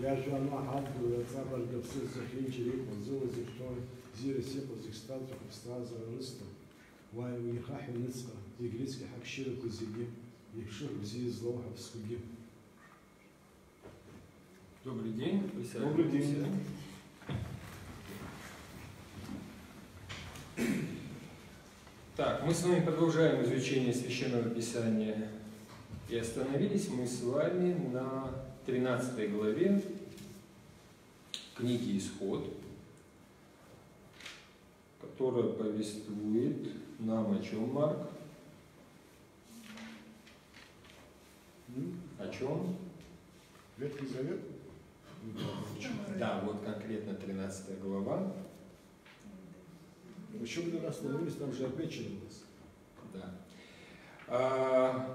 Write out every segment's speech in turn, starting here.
Я же она хабду, я цапаш гапсы захинчи рейпа, зула зихтой, зири сепа зихстату, хстаза рыста, вай уихахи ныцка, зигрицки хакшира кузиги, ихших взи злоха в скуги. Добрый день. Добрый день. Так, мы с вами продолжаем изучение Священного Писания. И остановились мы с вами на 13 главе книги «Исход», которая повествует нам о чем, Марк? О чем? Ветхий Завет? Да, вот конкретно 13 глава. Еще мы остановились, там же отмечено у нас. Да.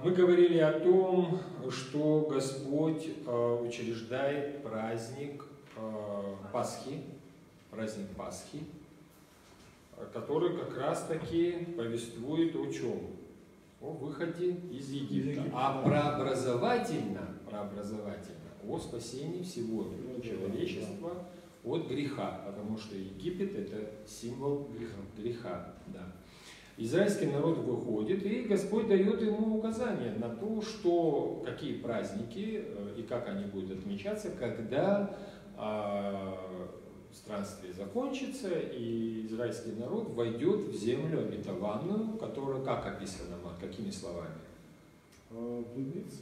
Мы говорили о том, что Господь учреждает праздник Пасхи, который как раз-таки повествует о чем? О выходе из Египта. А прообразовательно о спасении всего человечества от греха, потому что Египет – это символ греха. Да. Израильский народ выходит, и Господь дает ему указания на то, что, какие праздники и как они будут отмечаться, когда странствие закончится, и израильский народ войдет в землю обетованную, которая, как описана, какими словами? Блудницы?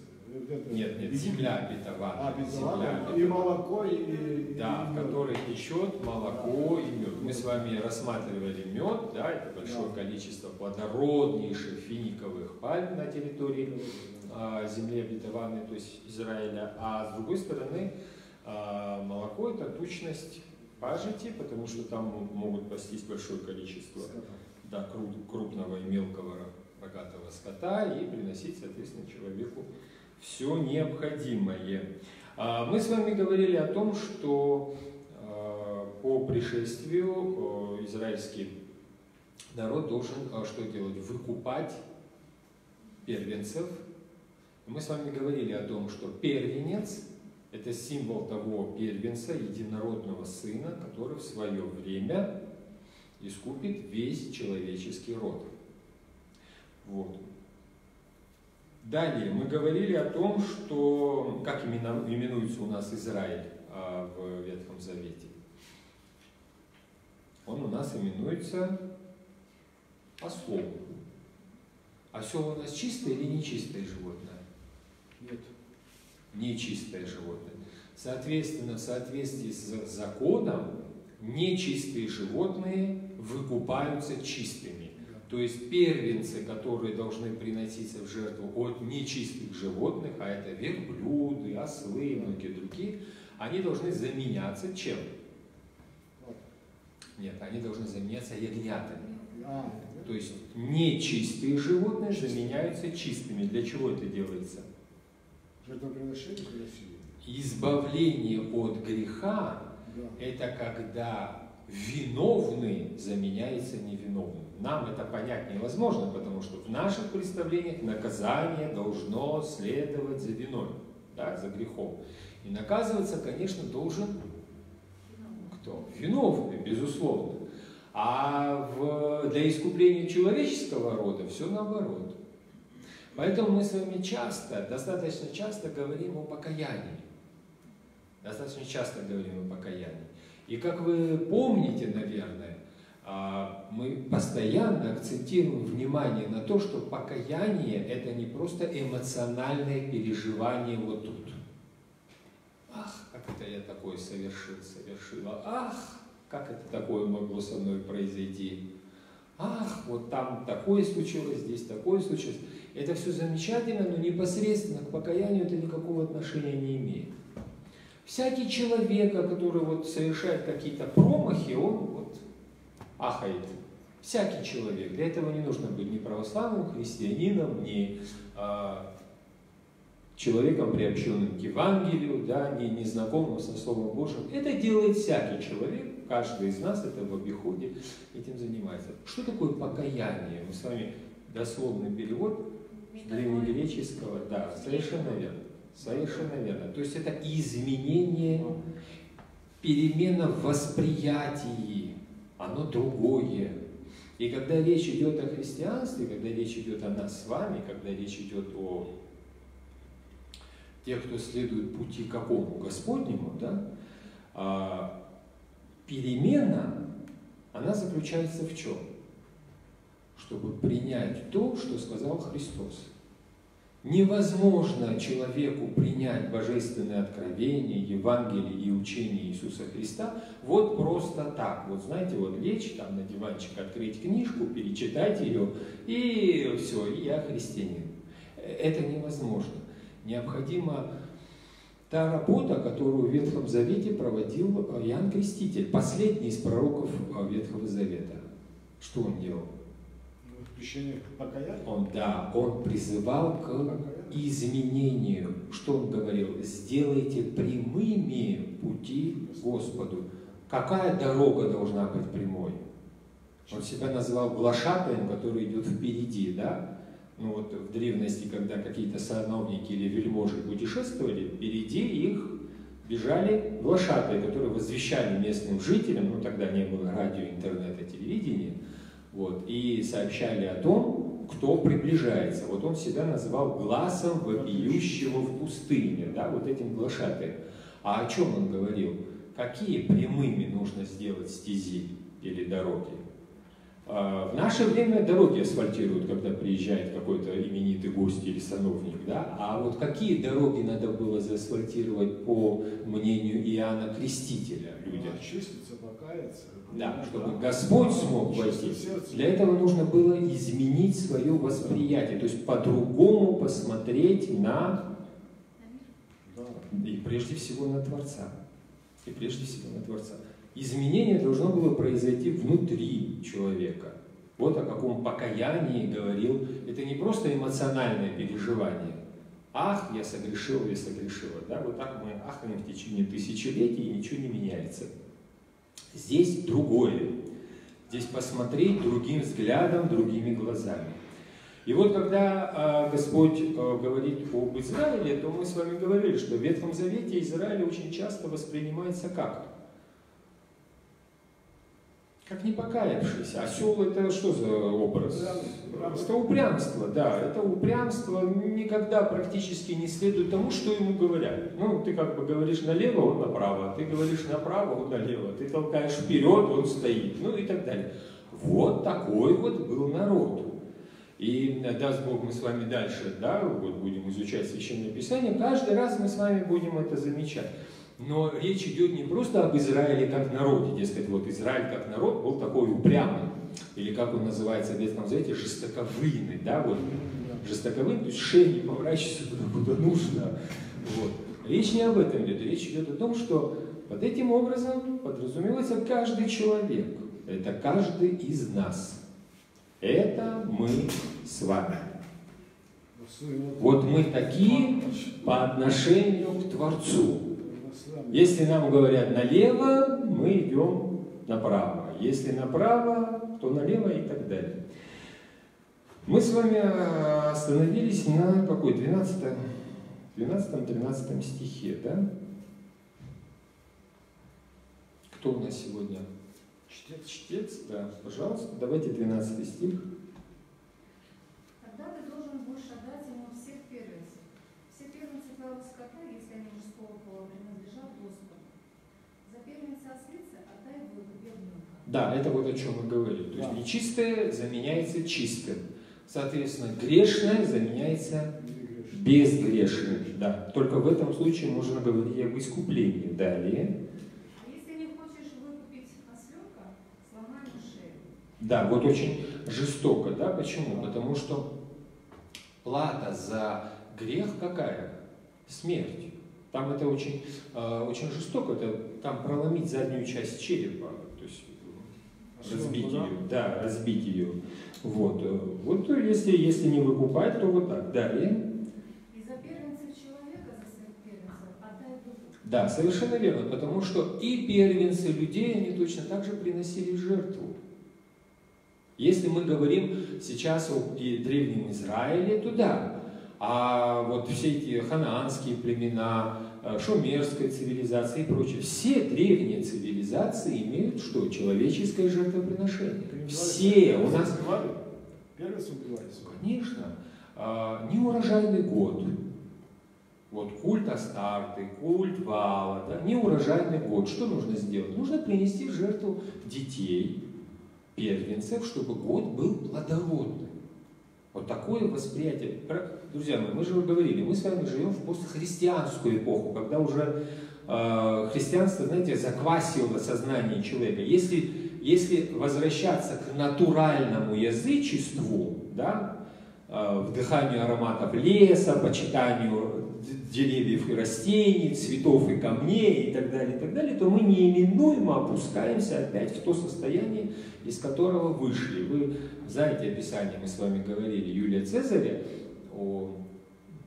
Нет, земля обетованная. И молоко, и да, в которой течет молоко и мед. Мы с вами рассматривали мед, да, это большое количество плодороднейших финиковых пальм на территории земли обетованной, то есть Израиля. А с другой стороны, молоко – это тучность пажити, потому что там могут пастись большое количество крупного и мелкого рогатого скота и приносить, соответственно, человеку все необходимое. Мы с вами говорили о том, что по пришествию израильский народ должен что делать? Выкупать первенцев. Мы с вами говорили о том, что первенец – это символ того первенца, единородного сына, который в свое время искупит весь человеческий род. Вот. Далее мы говорили о том, что как именуется у нас Израиль в Ветхом Завете. Он у нас именуется ослом. Осел у нас чистое или нечистое животное? Нет. Нечистое животное. Соответственно, в соответствии с законом, нечистые животные выкупаются чистыми. То есть первенцы, которые должны приноситься в жертву от нечистых животных, а это верблюды, ослы и многие другие, они должны заменяться чем? Нет, они должны заменяться ягнятами. То есть нечистые животные заменяются чистыми. Для чего это делается? Жертвоприношение? Избавление от греха – это когда виновный заменяется невиновным. Нам это понять невозможно, потому что в наших представлениях наказание должно следовать за виной, да, за грехом. И наказываться, конечно, должен кто? Виновный, безусловно. А для искупления человеческого рода все наоборот. Поэтому мы с вами достаточно часто говорим о покаянии. Достаточно часто говорим о покаянии. И как вы помните, наверное, мы постоянно акцентируем внимание на то, что покаяние – это не просто эмоциональное переживание вот тут. Ах, как это я такое совершила. Ах, как это такое могло со мной произойти. Ах, вот там такое случилось, здесь такое случилось. Это все замечательно, но непосредственно к покаянию это никакого отношения не имеет. Всякий человек, который вот совершает какие-то промахи, он вот ахает. Всякий человек. Для этого не нужно быть ни православным христианином, ни человеком, приобщенным к Евангелию, да, ни незнакомым со Словом Божьим. Это делает всякий человек, каждый из нас это в обиходе этим занимается. Что такое покаяние? Мы с вами дословный перевод древнегреческого, да, совершенно верно. Совершенно верно. То есть это изменение, перемена в восприятии, оно другое. И когда речь идет о христианстве, когда речь идет о нас с вами, когда речь идет о тех, кто следует пути какому? Господнему, да? Перемена, она заключается в чем? Чтобы принять то, что сказал Христос. Невозможно человеку принять божественное откровение, Евангелие и учение Иисуса Христа вот просто так. Вот знаете, вот лечь там на диванчик, открыть книжку, перечитать ее, и все, и я христианин. Это невозможно. Необходима та работа, которую в Ветхом Завете проводил Иоанн Креститель, последний из пророков Ветхого Завета. Что он делал? Он призывал к изменению. Что он говорил? Сделайте прямыми пути Господу. Какая дорога должна быть прямой? Он себя называл глашатаем, который идет впереди, да? Ну вот в древности, когда какие-то сановники или вельможи путешествовали, впереди их бежали глашатаи, которые возвещали местным жителям, ну тогда не было радио, интернета, телевидения, вот, и сообщали о том, кто приближается. Вот он себя называл гласом вопиющего в пустыне, да, вот этим глашатаем. А о чем он говорил? Какие прямыми нужно сделать стези или дороги? В наше время дороги асфальтируют, когда приезжает какой-то именитый гость или сановник, да? А вот какие дороги надо было заасфальтировать по мнению Иоанна Крестителя людям? Очиститься, покаяться. Да, чтобы Господь смог войти. Для этого нужно было изменить свое восприятие, то есть по-другому посмотреть на, и прежде всего на Творца. И прежде всего на Творца. Изменение должно было произойти внутри человека. Вот о каком покаянии говорил. Это не просто эмоциональное переживание. Ах, я согрешил, я согрешила. Да? Вот так мы ахаем в течение тысячелетий, и ничего не меняется. Здесь другое. Здесь посмотреть другим взглядом, другими глазами. И вот когда Господь говорит об Израиле, то мы с вами говорили, что в Ветхом Завете Израиль очень часто воспринимается как? Как не покаявшийся. Осел — это что за образ? Это упрямство, да. Это упрямство никогда практически не следует тому, что ему говорят. Ну, ты как бы говоришь налево, он направо. Ты говоришь направо, он налево. Ты толкаешь вперед, он стоит. Ну и так далее. Вот такой вот был народ. И даст Бог, мы с вами дальше, да, вот будем изучать Священное Писание. Каждый раз мы с вами будем это замечать. Но речь идет не просто об Израиле как народе, дескать, вот Израиль как народ был такой упрямый, или как он называется в Ветхом Завете, жестоковыйный, да, вот, жестоковыйный, то есть шею не поворачивайся куда нужно, вот. Речь не об этом идет, речь идет о том, что под этим образом подразумевается каждый человек, это каждый из нас, это мы с вами. Вот мы такие по отношению к Творцу. Если нам говорят налево, мы идем направо. Если направо, то налево и так далее. Мы с вами остановились на какой? 12-13 стихе, да? Кто у нас сегодня? Чтец, да, пожалуйста. Давайте 12 стих. Тогда ты должен будешь отдать ему всех первенцев. Все первенцы твоего скота, если они мужского пола, принадлежат Господу. За первенца ослицы отдай бедному. Да, это вот о чем мы говорили. То есть нечистое заменяется чистым. Соответственно, грешное заменяется безгрешным. Да. Только в этом случае можно говорить об искуплении. Далее. А если не хочешь выкупить осленка, сломай ему шею. Да, вот очень жестоко, да? Почему? Потому что плата за грех какая? Смерть. Там это очень, очень жестоко, это там проломить заднюю часть черепа, то есть разбить ее, да, разбить ее. Вот, вот если не выкупать, то вот так. Далее. И за первенцев человека, за своих первенцев отдай Богу. Да, совершенно верно, потому что и первенцы людей, они точно так же приносили жертву. Если мы говорим сейчас о Древнем Израиле, то да. а вот все эти ханаанские племена, шумерская цивилизация и прочее, все древние цивилизации имеют что? Человеческое жертвоприношение. Все у нас... Первенцы убивались? Конечно. Неурожайный год. Вот культ Астарты, культ Вала, да, неурожайный год. Что нужно сделать? Нужно принести в жертву детей, первенцев, чтобы год был плодородный. Вот такое восприятие. Друзья мои, мы же говорили, мы с вами живем в постхристианскую эпоху, когда уже христианство, знаете, заквасило сознание человека. Если возвращаться к натуральному язычеству, да, вдыханию ароматов леса, почитанию деревьев и растений, цветов и камней и так далее, то мы неименуемо опускаемся опять в то состояние, из которого вышли. Вы знаете описание, мы с вами говорили, Юлия Цезаря о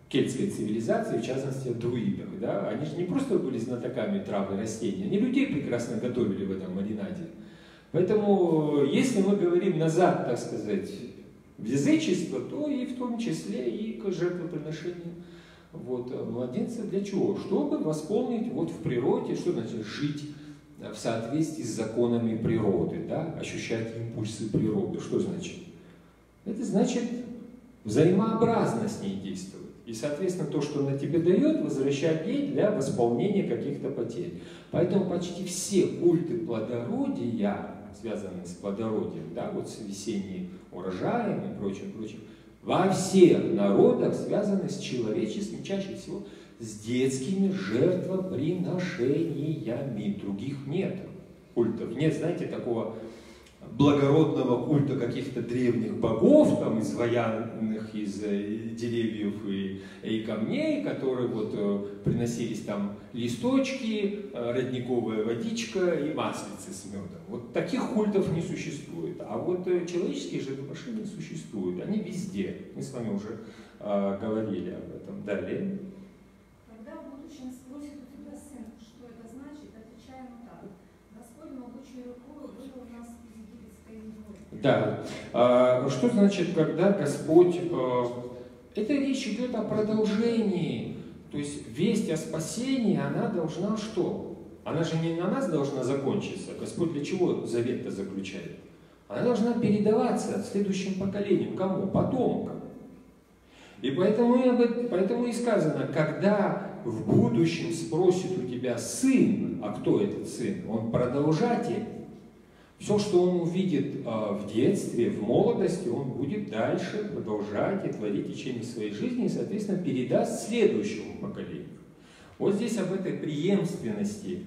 кельтской цивилизации, в частности о друидах. Да? Они же не просто были знатоками трав и растений, они людей прекрасно готовили в этом маринаде. Поэтому, если мы говорим назад, так сказать, в язычество, то и в том числе и к жертвоприношению младенца. Для чего? Чтобы восполнить в природе, что значит жить в соответствии с законами природы, да? Ощущать импульсы природы. Что значит? Это значит взаимообразно с ней действовать. И, соответственно, то, что она тебе дает, возвращать ей для восполнения каких-то потерь. Поэтому почти все культы плодородия, связанные с плодородием, да, с весенним урожаем и прочим, во всех народах связаны с человеческим, чаще всего с детскими жертвоприношениями. Других нет культов. Нет, знаете, такого благородного культа каких-то древних богов, там, изваянных из деревьев и камней, которые приносились там листочки, родниковая водичка и маслицы с медом. Вот таких культов не существует. А человеческие жертвоприношения существуют. Они везде. Мы с вами уже говорили об этом. Далее. Когда в будущем спросит у тебя сын, что это значит, отвечаем так. Господь могучей рукой вывел нас из египетской неволи. Да. Что значит, когда Господь... Это речь идет о продолжении. То есть весть о спасении, она должна что? Она же не на нас должна закончиться. Господь для чего завет-то заключает? Она должна передаваться следующим поколениям. Кому? Потомкам. И поэтому и сказано, когда в будущем спросит у тебя сын, а кто этот сын? Он продолжатель. Все, что он увидит в детстве, в молодости, он будет дальше продолжать и творить в течение своей жизни и, соответственно, передаст следующему поколению. Вот здесь об этой преемственности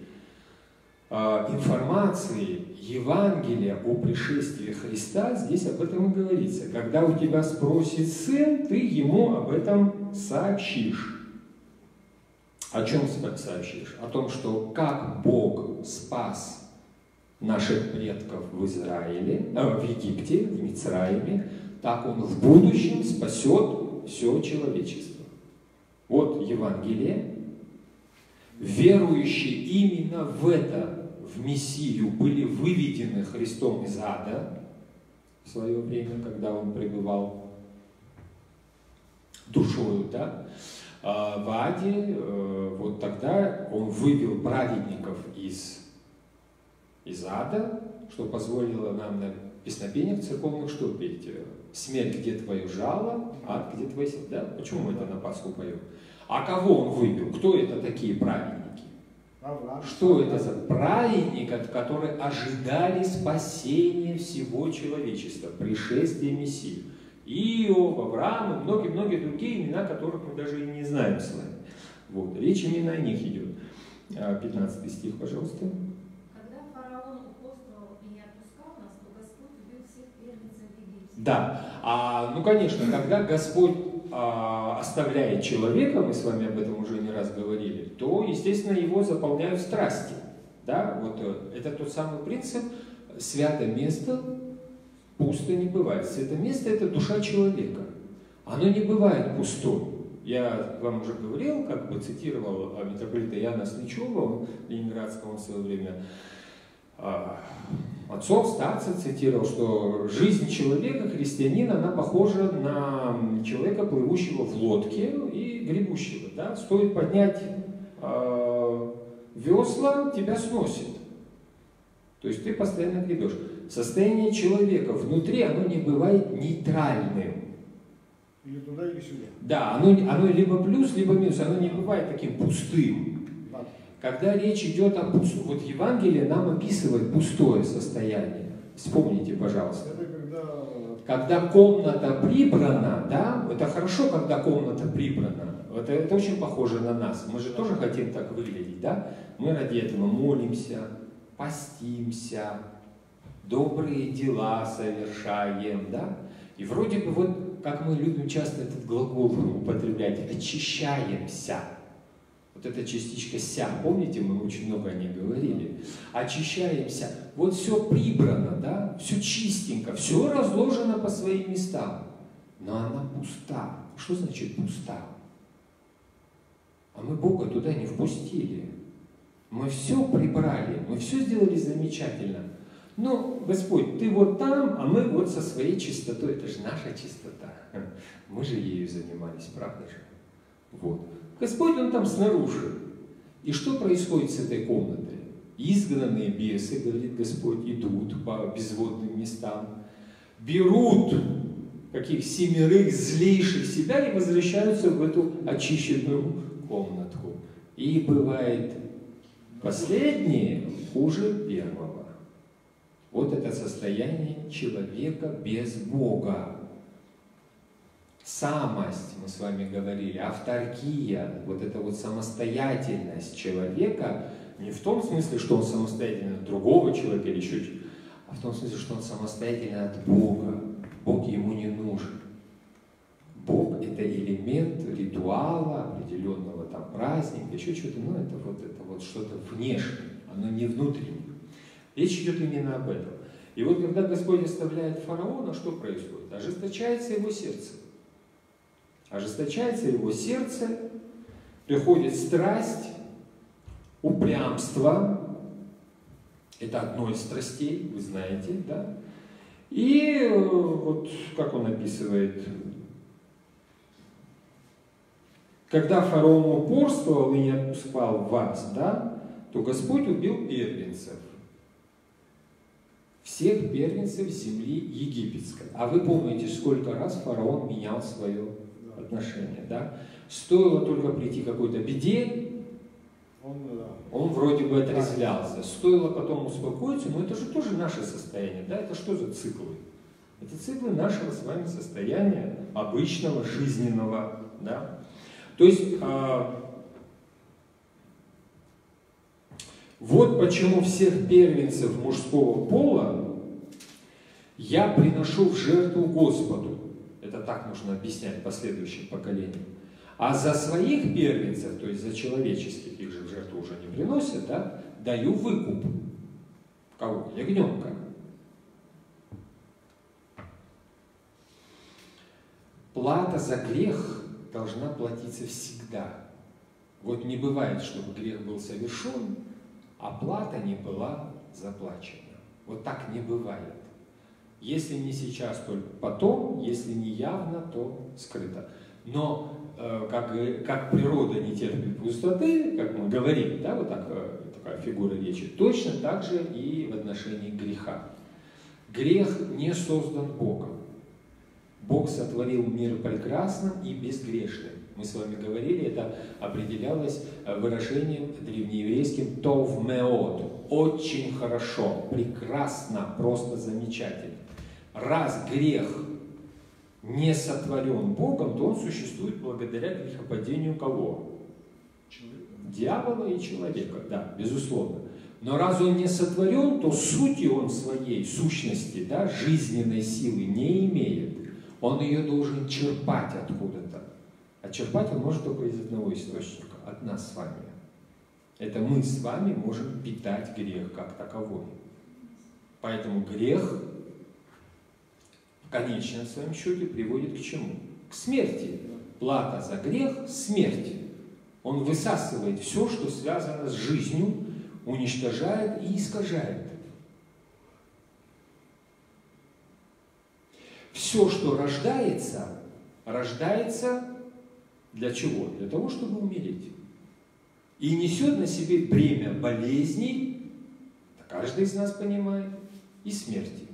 информации Евангелия о пришествии Христа, здесь об этом и говорится. Когда у тебя спросит сын, ты ему об этом сообщишь. О чем сообщишь? О том, что как Бог спас наших предков в Израиле, в Египте, в Мицраиме, так Он в будущем спасет все человечество. Вот Евангелие. Верующие именно в это, в Мессию, были выведены Христом из ада в свое время, когда Он пребывал душою, да? В аде, вот тогда Он вывел праведников из ада, что позволило нам на песнопениях церковных что петь? Смерть, где твое жало, ад, где твои силы. Да? Почему мы это на Пасху поем? А кого он вывел? Кто это такие праведники? Что это за праведники, которые ожидали спасения всего человечества, пришествия Мессии? Иов, Авраам и многие-многие другие имена, которых мы даже и не знаем с вами. Вот. Речь именно о них идет. 15 стих, пожалуйста. Да, ну конечно, когда Господь оставляет человека, мы с вами об этом уже не раз говорили, то, естественно, его заполняют страсти. Да? Вот это тот самый принцип, святое место пусто не бывает. Святое место – это душа человека. Оно не бывает пустой. Я вам уже говорил, как бы цитировал митрополита Иоанна Снычева, ленинградского в свое время, отцов, старцев цитировал, что жизнь человека, христианина, она похожа на человека, плывущего в лодке и гребущего. Да? Стоит поднять весла, тебя сносит. То есть ты постоянно гребешь. Состояние человека внутри, оно не бывает нейтральным. Или туда, или сюда. Да, оно либо плюс, либо минус, оно не бывает таким пустым. Да. Когда речь идет о пустом, вот Евангелие нам описывает пустое состояние. Вспомните, пожалуйста. Это Когда комната прибрана, да, это хорошо, когда комната прибрана. Это очень похоже на нас. Мы же тоже хотим так выглядеть, да? Мы ради этого молимся, постимся, добрые дела совершаем, да? И вроде бы вот, как мы любим часто этот глагол употреблять, очищаемся. Вот эта частичка «ся», помните, мы очень много о ней говорили. Очищаемся. Вот все прибрано, да? Все чистенько, все разложено по своим местам. Но она пуста. Что значит пуста? А мы Бога туда не впустили. Мы все прибрали, мы все сделали замечательно. Но, Господь, Ты вот там, а мы вот со своей чистотой. Это же наша чистота. Мы же ею занимались, правда же? Вот. Господь, Он там снаружи. И что происходит с этой комнатой? Изгнанные бесы, говорит Господь, идут по безводным местам, берут каких 7 злейших себя и возвращаются в эту очищенную комнатку. И бывает последнее хуже первого. Вот это состояние человека без Бога. Самость, мы с вами говорили, авторкия, вот эта вот самостоятельность человека, не в том смысле, что он самостоятельно от другого человека или еще чуть, а в том смысле, что он самостоятельно от Бога. Бог ему не нужен. Бог – это элемент ритуала, определенного там праздника, еще что-то, но это вот что-то внешнее, оно не внутреннее. Речь идет именно об этом. И вот когда Господь оставляет фараона, что происходит? Ожесточается его сердце. Ожесточается его сердце, приходит страсть, упрямство. Это одно из страстей, вы знаете, да? И вот как он описывает, когда фараон упорствовал и не отпускал вас, да, то Господь убил первенцев. Всех первенцев земли египетской. А вы помните, сколько раз фараон менял свое отношение, да? Стоило только прийти к какой-то беде, он вроде бы отрезвлялся. Стоило потом успокоиться, но это же тоже наше состояние, да? Это что за циклы? Это циклы нашего с вами состояния, обычного, жизненного, да? То есть, вот почему всех первенцев мужского пола я приношу в жертву Господу. Это так нужно объяснять последующим поколениям. А за своих первенцев, то есть за человеческих, их же в жертву уже не приносят, да, даю выкуп. Кого? Ягненка. Плата за грех должна платиться всегда. Вот не бывает, чтобы грех был совершен, а плата не была заплачена. Вот так не бывает. Если не сейчас, то потом, если не явно, то скрыто. Но как природа не терпит пустоты, как мы говорим, да, вот так, такая фигура речи, точно так же и в отношении греха. Грех не создан Богом. Бог сотворил мир прекрасным и безгрешным. Мы с вами говорили, это определялось выражением древнееврейским «тов меод» – очень хорошо, прекрасно, просто замечательно. Раз грех не сотворен Богом, то он существует благодаря грехопадению кого? Дьявола и человека, да, безусловно. Но раз он не сотворен, то сути он своей, сущности, да, жизненной силы не имеет. Он ее должен черпать откуда-то. А черпать он может только из одного источника, от нас с вами. Это мы с вами можем питать грех как таковой. Поэтому грех в конечном своем счете приводит к чему? К смерти. Плата за грех – смерть. Он высасывает все, что связано с жизнью, уничтожает и искажает. все, что рождается, рождается для чего? Для того, чтобы умереть. И несет на себе бремя болезней, каждый из нас понимает, и смерти.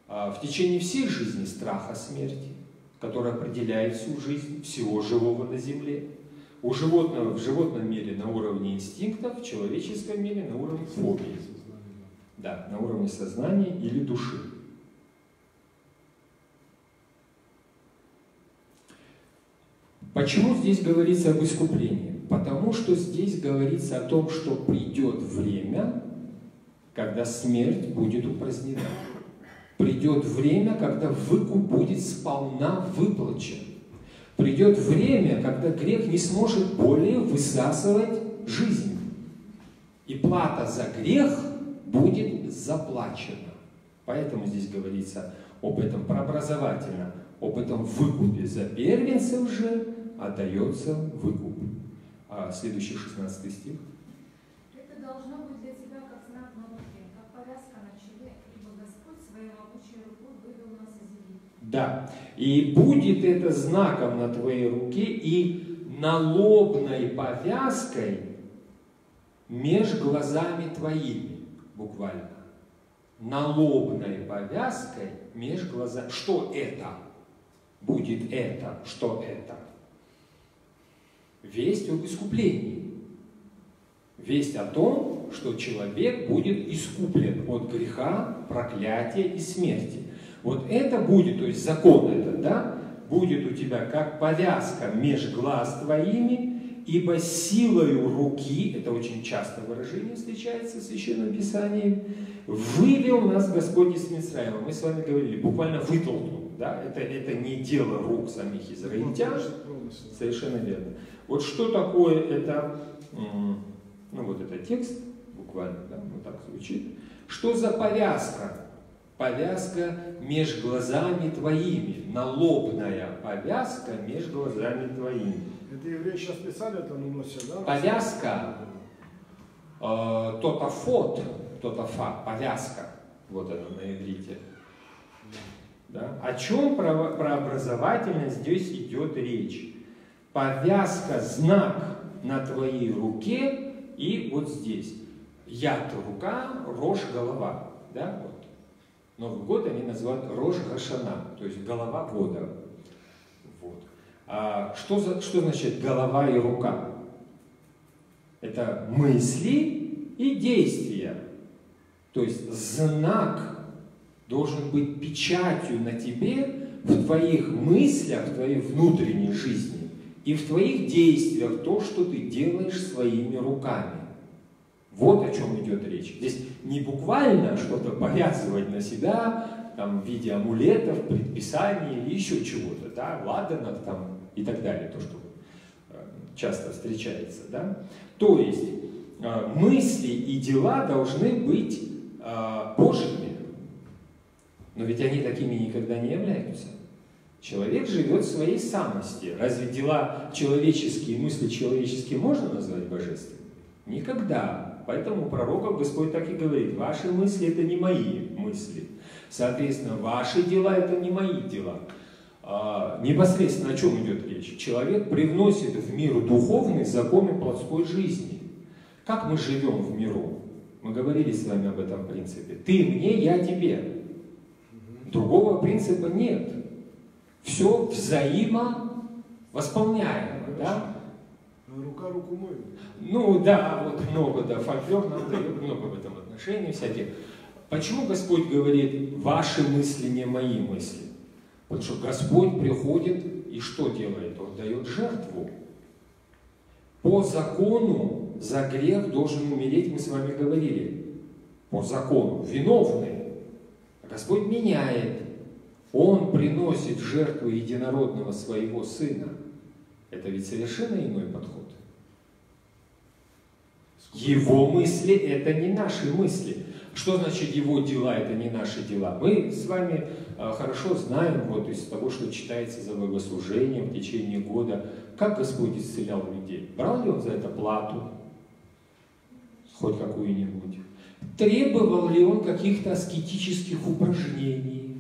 В течение всей жизни страха смерти, который определяет всю жизнь всего живого на земле. У животного в животном мире на уровне инстинктов, в человеческом мире на уровне фобии. Да, на уровне сознания или души. Почему здесь говорится об искуплении? Потому что здесь говорится о том, что придет время, когда смерть будет упразднена. Придет время, когда выкуп будет сполна выплачен. Придет время, когда грех не сможет более высасывать жизнь. И плата за грех будет заплачена. Поэтому здесь говорится об этом прообразовательно, об этом выкупе. За первенцев же отдается выкуп. Следующий 16 стих. Это должно быть для тебя как знак на руке, как повязка на челе, ибо Господь своей могучей рукой вывел нас из Египта. Да, и будет это знаком на твоей руке и налобной повязкой меж глазами твоими, буквально. Налобной повязкой меж глазами. Что это? Будет это. Что это? Весть об искуплении. Весть о том, что человек будет искуплен от греха, проклятия и смерти. Вот это будет, то есть закон этот, да, будет у тебя как повязка меж глаз твоими, ибо силою руки, это очень часто выражение встречается в Священном Писании, вывел нас Господь из Мицраима. Мы с вами говорили, буквально вытолкнул, да, это не дело рук самих израильтян, совершенно верно. Вот что такое это, ну вот это текст, буквально, да, вот так звучит. Что за повязка? Повязка меж глазами твоими, налобная повязка меж глазами твоими. Это евреи сейчас специально это наносят, да? Повязка, тотафот, тотафа, повязка, вот она на иврите. Да? О чем прообразовательно здесь идет речь? Повязка, знак на твоей руке и вот здесь. Яд рука, рожь голова. Да? Вот. Новый год они называют Рош Гашана, то есть голова года. Вот. Что значит голова и рука? Это мысли и действия. То есть знак должен быть печатью на тебе в твоих мыслях, в твоей внутренней жизни и в твоих действиях, то, что ты делаешь своими руками. Вот о чем идет речь. Здесь не буквально что-то повязывать на себя, там, в виде амулетов, предписаний или еще чего-то, да, ладанок там и так далее, то, что часто встречается, да. То есть мысли и дела должны быть Божьими, но ведь они такими никогда не являются. Человек живет в своей самости. Разве дела человеческие, мысли человеческие можно назвать божественными? Никогда. Поэтому у пророков Господь так и говорит: ваши мысли это не мои мысли. Соответственно, ваши дела это не мои дела. Непосредственно о чем идет речь? Человек привносит в мир духовный законы плотской жизни. Как мы живем в миру? Мы говорили с вами об этом принципе. Ты мне, я тебе. Другого принципа нет. Все взаимовосполняемо. Да? Рука руку моет. Ну да, вот много, да, фольклор нам дает много в этом отношении всяких. Почему Господь говорит: ваши мысли не мои мысли? Потому что Господь приходит и что делает? Он дает жертву. По закону за грех должен умереть, мы с вами говорили. По закону, виновный. А Господь меняет. Он приносит жертву единородного своего Сына. Это ведь совершенно иной подход. Его мысли – это не наши мысли. Что значит его дела – это не наши дела? Мы с вами хорошо знаем вот из того, что читается за богослужением в течение года, как Господь исцелял людей. Брал ли Он за это плату? Хоть какую-нибудь. Требовал ли Он каких-то аскетических упражнений?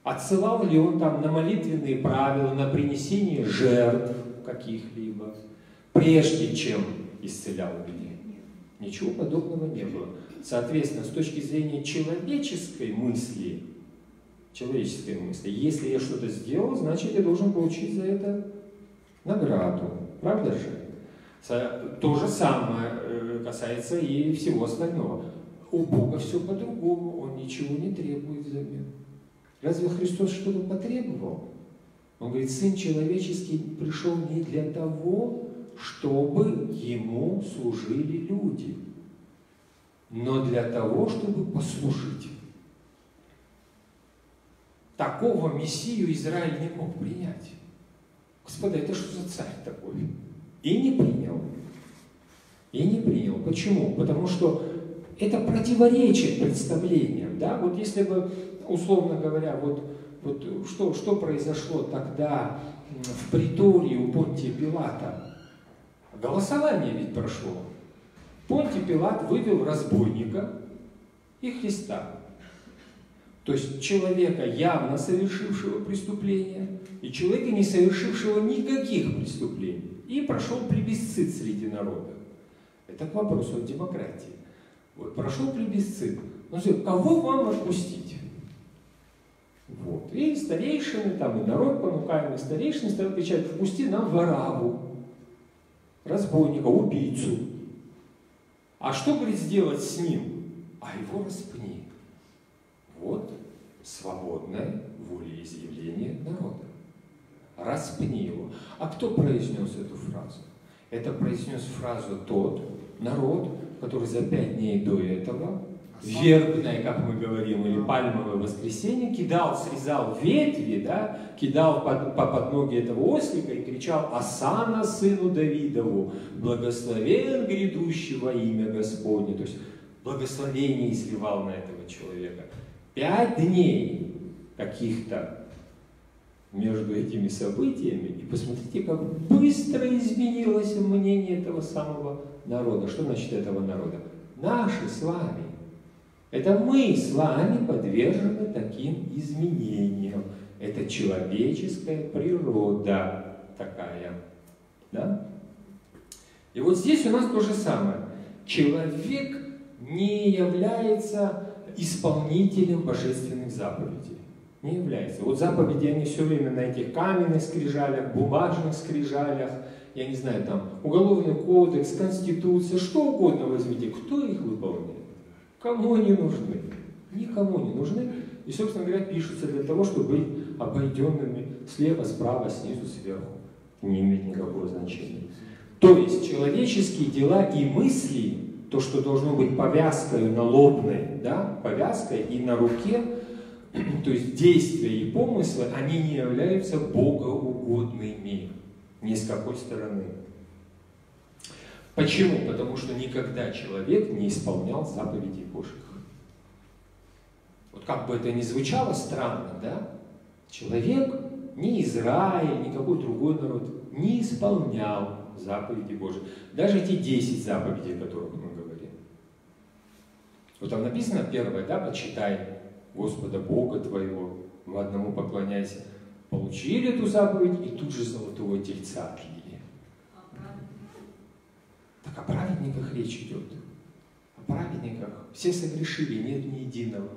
Отсылал ли он там на молитвенные правила, на принесение жертв каких-либо, прежде чем исцелял людей? Ничего подобного не было. Соответственно, с точки зрения человеческой мысли, если я что-то сделал, значит, я должен получить за это награду. Правда же? То же самое касается и всего остального. У Бога все по-другому, Он ничего не требует взамен. Разве Христос что-то потребовал? Он говорит, Сын Человеческий пришел не для того, чтобы Ему служили люди, но для того, чтобы послужить. Такого Мессию Израиль не мог принять. Господа, это что за царь такой? И не принял. И не принял. Почему? Потому что это противоречит представлениям. Да? Вот если бы, условно говоря, что произошло тогда в притории у Понтия Пилата? Голосование ведь прошло. Понтий Пилат вывел разбойника и Христа. То есть человека, явно совершившего преступления, и человека, не совершившего никаких преступлений. И прошел плебисцит среди народа. Это к вопросу о демократии. Вот, прошел плебисцит. Ну, кого вам отпустить? Вот. И старейшины, там и народ, понукаемый старейшины, стали кричать, впусти нам Варавву, разбойника, убийцу. А что, говорит, сделать с ним? А его распни. Вот свободное волеизъявление народа. Распни его. А кто произнес эту фразу? Это произнес фразу тот народ, который за 5 дней до этого, вербное, как мы говорим, или пальмовое воскресенье, срезал ветви, да, кидал под ноги этого ослика и кричал «Осанна сыну Давидову, благословен грядущий во имя Господне». То есть благословение изливал на этого человека. 5 дней каких-то между этими событиями, и посмотрите, как быстро изменилось мнение этого самого народа. Что значит этого народа? Наши с вами. Это мы с вами подвержены таким изменениям. Это человеческая природа такая. Да? И вот здесь у нас то же самое. Человек не является исполнителем божественных заповедей. Не является. Вот заповеди, они все время на этих каменных скрижалях, бумажных скрижалях, я не знаю, там, уголовный кодекс, конституция, что угодно возьмите. Кто их выполняет? Кому они нужны? Никому не нужны. И, собственно говоря, пишутся для того, чтобы быть обойденными слева, справа, снизу, сверху. Не имеет никакого значения. То есть человеческие дела и мысли, то, что должно быть повязкой налобной, да, повязкой и на руке, то есть действия и помыслы, они не являются богоугодными ни с какой стороны. Почему? Потому что никогда человек не исполнял заповедей Божьих. Вот как бы это ни звучало странно, да? Человек, ни Израиль, ни какой другой народ не исполнял заповеди Божьи. Даже эти 10 заповедей, о которых мы говорим. Вот там написано первое, да, почитай Господа Бога твоего, в одному поклоняйся. Получили эту заповедь и тут же золотого тельца отлили. Так о праведниках речь идет. О праведниках. Все согрешили, нет ни единого.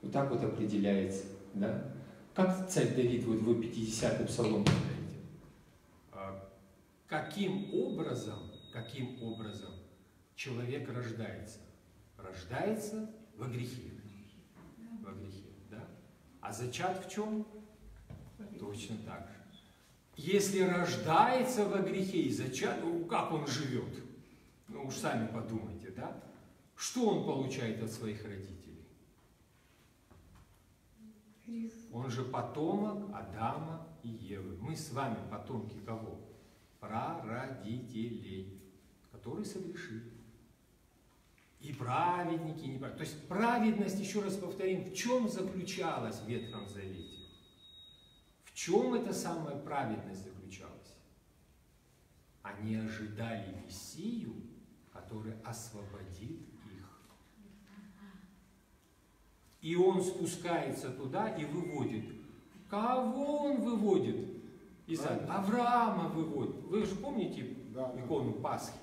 Вот так вот определяется. Да? Как царь Давид вот в 50-м псалом говорит? Каким образом человек рождается? Рождается во грехе. Во грехе, да? А зачат в чем? Точно так же. Если рождается во грехе и зачат, как он живет? Ну уж сами подумайте, да? Что он получает от своих родителей? Он же потомок Адама и Евы. Мы с вами потомки кого? Прародителей, которые согрешили. И праведники, и неправедники. То есть праведность, еще раз повторим, в чем заключалась в Ветхом Завете? В чем эта самая праведность заключалась? Они ожидали Мессию, который освободит их. И он спускается туда и выводит. Кого он выводит? Авраама выводит. Вы же помните икону Пасхи?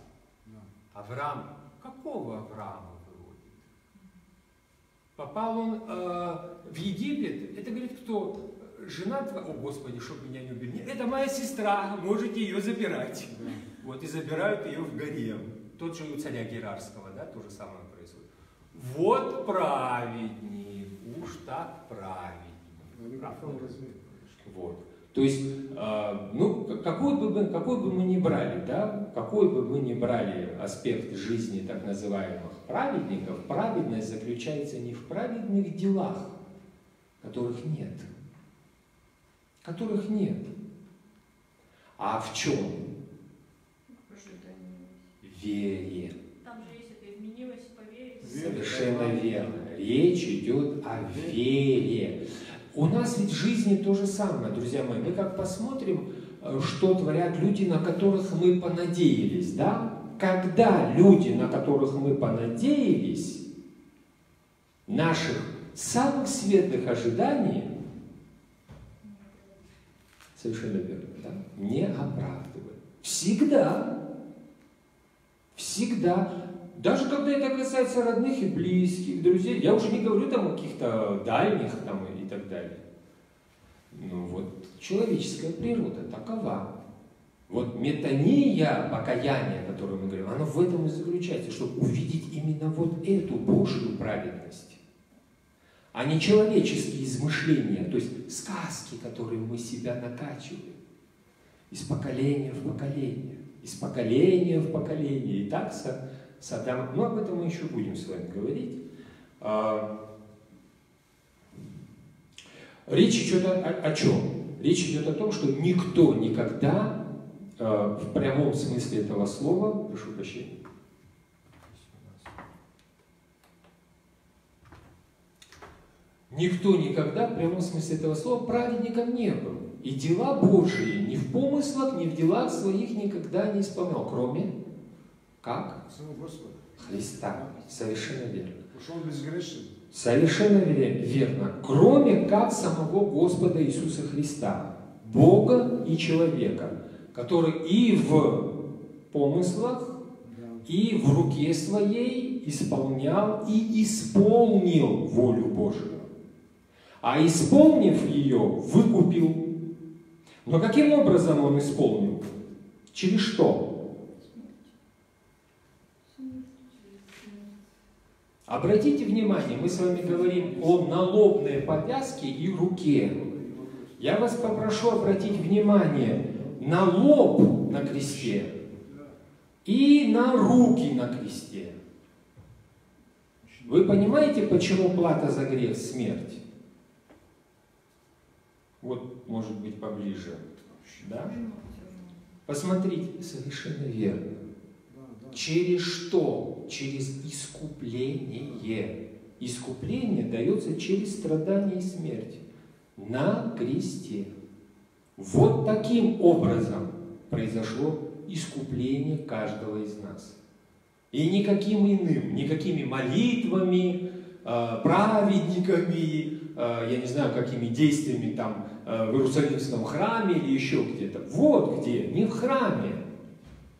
Авраам. Какого Авраама выводит? Попал он в Египет. Это, говорит, кто? Жена твоя. О, Господи, чтоб меня не убили. Это моя сестра, можете ее забирать. Вот, и забирают ее в гарем. Тот же у царя Герарского, да, то же самое происходит. Вот праведник, уж так праведник. Вот. То есть, ну, какой бы мы ни брали, да, какой бы мы ни брали аспект жизни так называемых праведников, праведность заключается не в праведных делах, которых нет. Которых нет. А в чем? Вере. Там же есть это изменилось по вере. Совершенно верно. Речь идет о вере. У нас ведь в жизни то же самое, друзья мои. Мы как посмотрим, что творят люди, на которых мы понадеялись, да? Когда люди, на которых мы понадеялись, наших самых светлых ожиданий, совершенно верно, да, не оправдывают. Всегда. Всегда. Даже когда это касается родных и близких, друзей, я уже не говорю там о каких-то дальних там и так далее. Ну вот, человеческая природа такова. Вот метания, покаяние, о котором мы говорим, оно в этом и заключается, чтобы увидеть именно вот эту Божью праведность, а не человеческие измышления, то есть сказки, которые мы себя накачиваем из поколения в поколение, из поколения в поколение. И так с Адамом, ну об этом мы еще будем с вами говорить. Речь идет о чем? Речь идет о том, что никто никогда в прямом смысле этого слова, прошу прощения, никто никогда в прямом смысле этого слова праведником не был. И дела Божии ни в помыслах, ни в делах своих никогда не исполнял, кроме как? Христа. Совершенно верно. Ушел безгрешен. Совершенно верно. Кроме как самого Господа Иисуса Христа, Бога и человека, который и в помыслах, и в руке своей исполнял и исполнил волю Божию. А исполнив ее, выкупил. Но каким образом он исполнил? Через что? Обратите внимание, мы с вами говорим о налобной повязке и руке. Я вас попрошу обратить внимание на лоб на кресте и на руки на кресте. Вы понимаете, почему плата за грех – смерть? Вот, может быть, поближе. Да? Посмотрите, совершенно верно. Через что? Через искупление. Искупление дается через страдание и смерть. На кресте. Вот таким образом произошло искупление каждого из нас. И никаким иным, никакими молитвами, праведниками, я не знаю, какими действиями там в Иерусалимском храме или еще где-то. Вот где, не в храме.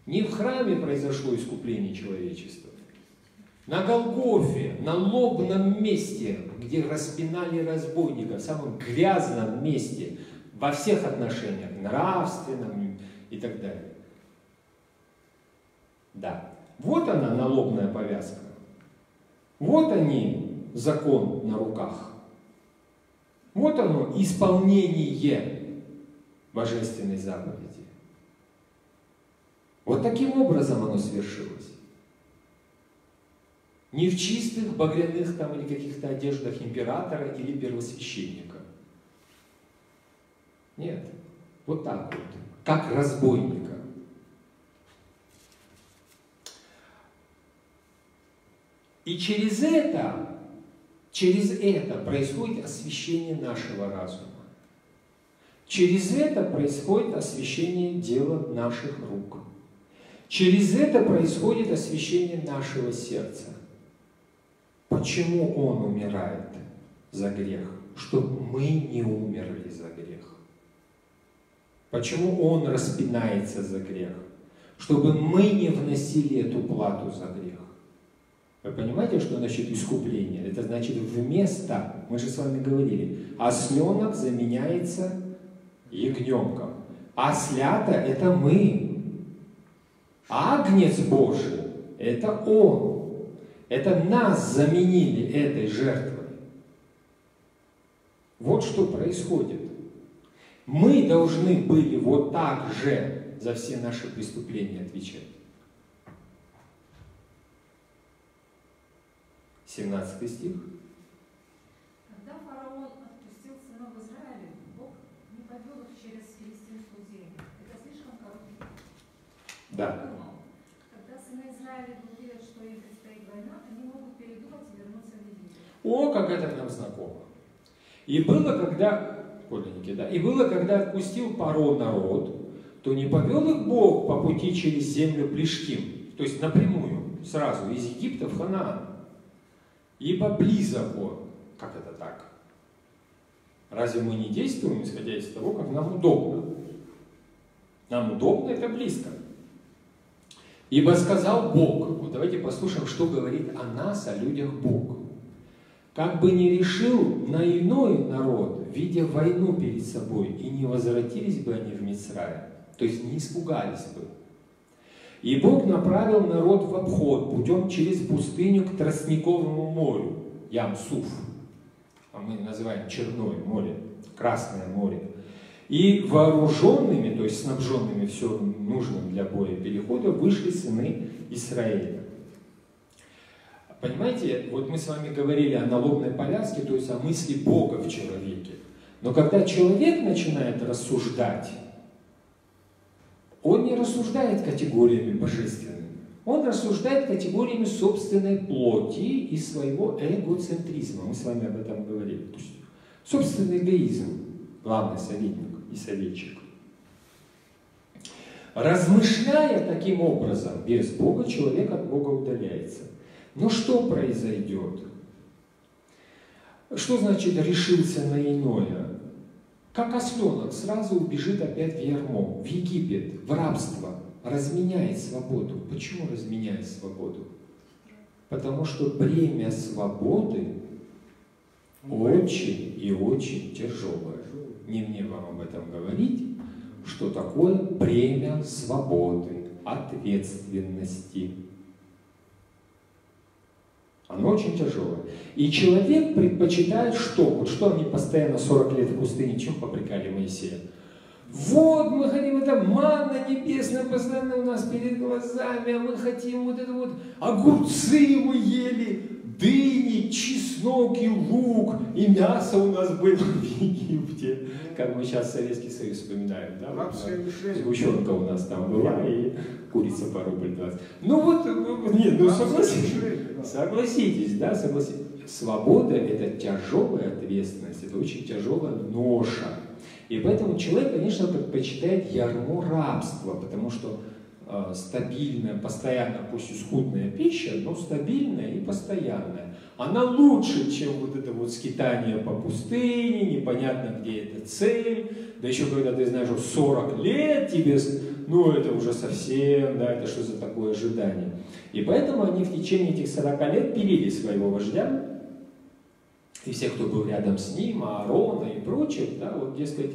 Не в храме произошло искупление человечества. На Голгофе, на лобном месте, где распинали разбойника, в самом грязном месте, во всех отношениях, нравственном и так далее. Да. Вот она, налобная повязка. Вот они, закон на руках. Вот оно, исполнение божественной заповеди. Вот таким образом оно свершилось. Не в чистых багряных там или каких-то одеждах императора или первосвященника. Нет. Вот так вот. Как разбойника. И через это происходит освящение нашего разума. Через это происходит освящение дела наших рук. Через это происходит освящение нашего сердца. Почему он умирает? за грех? Чтобы мы не умерли за грех. Почему Он распинается за грех? Чтобы мы не вносили эту плату за грех. Вы понимаете, что значит искупление? Это значит вместо, мы же с вами говорили, осленок заменяется ягненком. Ослята – это мы. Агнец Божий – это Он. Это нас заменили этой жертвой. Вот что происходит. Мы должны были вот так же за все наши преступления отвечать. 17 стих. Когда фараон отпустил сынов Израиля, Бог не повел их через филистимскую землю. Это слишком короткий путь. Да. Когда сыны Израиля увидят, что им предстоит война, они могут передумать и вернуться в Египет. О, как это нам знакомо. И было, когда, подлинники, да, и было, когда отпустил Паро народ, то не повел их Бог по пути через землю Плештим, то есть напрямую, сразу, из Египта в Ханаан. Ибо близок Он. Как это так? Разве мы не действуем, исходя из того, как нам удобно? Нам удобно, это близко. Ибо сказал Бог. Вот давайте послушаем, что говорит о нас, о людях Бог. Как бы не решил на иной народ, видя войну перед собой, и не возвратились бы они в Мицраим, то есть не испугались бы. И Бог направил народ в обход путем через пустыню к Тростниковому морю, Ям-Суф, а мы называем Черное море, Красное море. И вооруженными, то есть снабженными все нужным для боя перехода, вышли сыны Израиля. Понимаете, вот мы с вами говорили о налобной повязке, то есть о мысли Бога в человеке. Но когда человек начинает рассуждать, он не рассуждает категориями божественными. Он рассуждает категориями собственной плоти и своего эгоцентризма. Мы с вами об этом говорили. То есть собственный эгоизм, главный советник и советчик. Размышляя таким образом, без Бога, человек от Бога удаляется. Но что произойдет? Что значит решился на иное? Как осленок сразу убежит опять в ярмо, в Египет, в рабство, разменяет свободу. Почему разменяет свободу? Потому что бремя свободы очень и очень тяжелое. Не мне вам об этом говорить, что такое бремя свободы, ответственности. Оно очень тяжелое. И человек предпочитает что? Вот что они постоянно 40 лет в пустыне, чем попрекали Моисея? Вот, мы хотим, это манна небесная постоянно у нас перед глазами, а мы хотим вот это вот, огурцы мы ели, дыни, чеснок и лук, и мясо у нас было в Египте. Как мы сейчас Советский Союз вспоминаем, да? Сгущенка у нас там была, и курица по рубль 20. Ну вот, нет, ну согласитесь, да, согласитесь. Свобода – это тяжелая ответственность, это очень тяжелая ноша. И поэтому человек, конечно, предпочитает ярмо рабства, потому что стабильная, постоянно, пусть и скудная пища, но стабильная и постоянная. Она лучше, чем вот это вот скитание по пустыне, непонятно, где эта цель. Да еще когда ты знаешь, что 40 лет тебе, ну это уже совсем, да, это что за такое ожидание. И поэтому они в течение этих 40 лет пилили своего вождя, и все, кто был рядом с ним, Аарона и прочих, да, вот, дескать,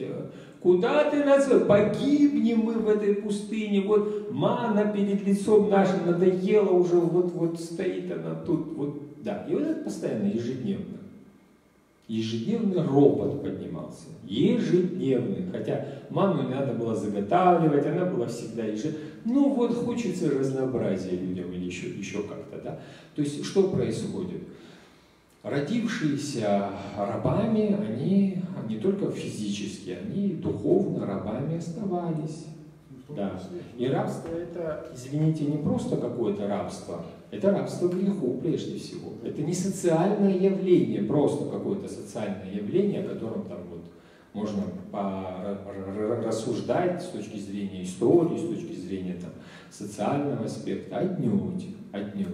куда ты нас, погибнем мы в этой пустыне, вот манна перед лицом нашим надоела уже, вот стоит она тут, вот, да. И вот это постоянно, ежедневно. Ежедневный ропот поднимался, ежедневный, хотя манну не надо было заготавливать, она была всегда ежедневной. Ну вот хочется разнообразия людям или еще как-то, да. То есть что происходит? Родившиеся рабами, они не только физически, они духовно рабами оставались. Да. И рабство это, извините, не просто какое-то рабство, это рабство греху прежде всего. Это не социальное явление, просто какое-то социальное явление, о котором там вот можно рассуждать с точки зрения истории, с точки зрения там, социального аспекта. Отнюдь, отнюдь.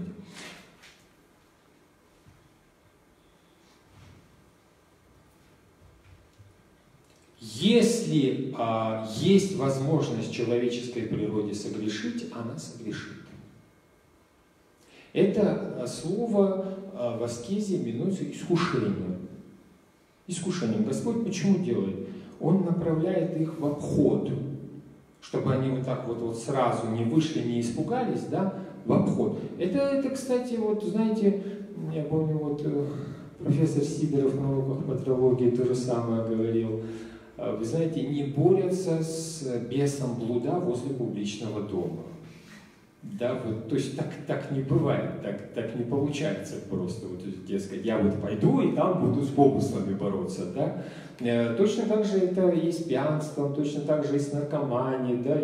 Если есть возможность в человеческой природе согрешить, она согрешит. Это слово в аскезе именуется искушением. Искушением. Господь почему делает? Он направляет их в обход, чтобы они вот так вот сразу не вышли, не испугались, да, в обход. Это, кстати, вот знаете, я помню, вот профессор Сидоров в науках по теологии то же самое говорил. Вы знаете, не борются с бесом блуда возле публичного дома. Да, вот, то есть так не бывает, так не получается просто. Вот, дескать, я вот пойду и там буду с помыслами бороться. Да? Точно так же это и с пьянством, точно так же и с наркоманией. Да?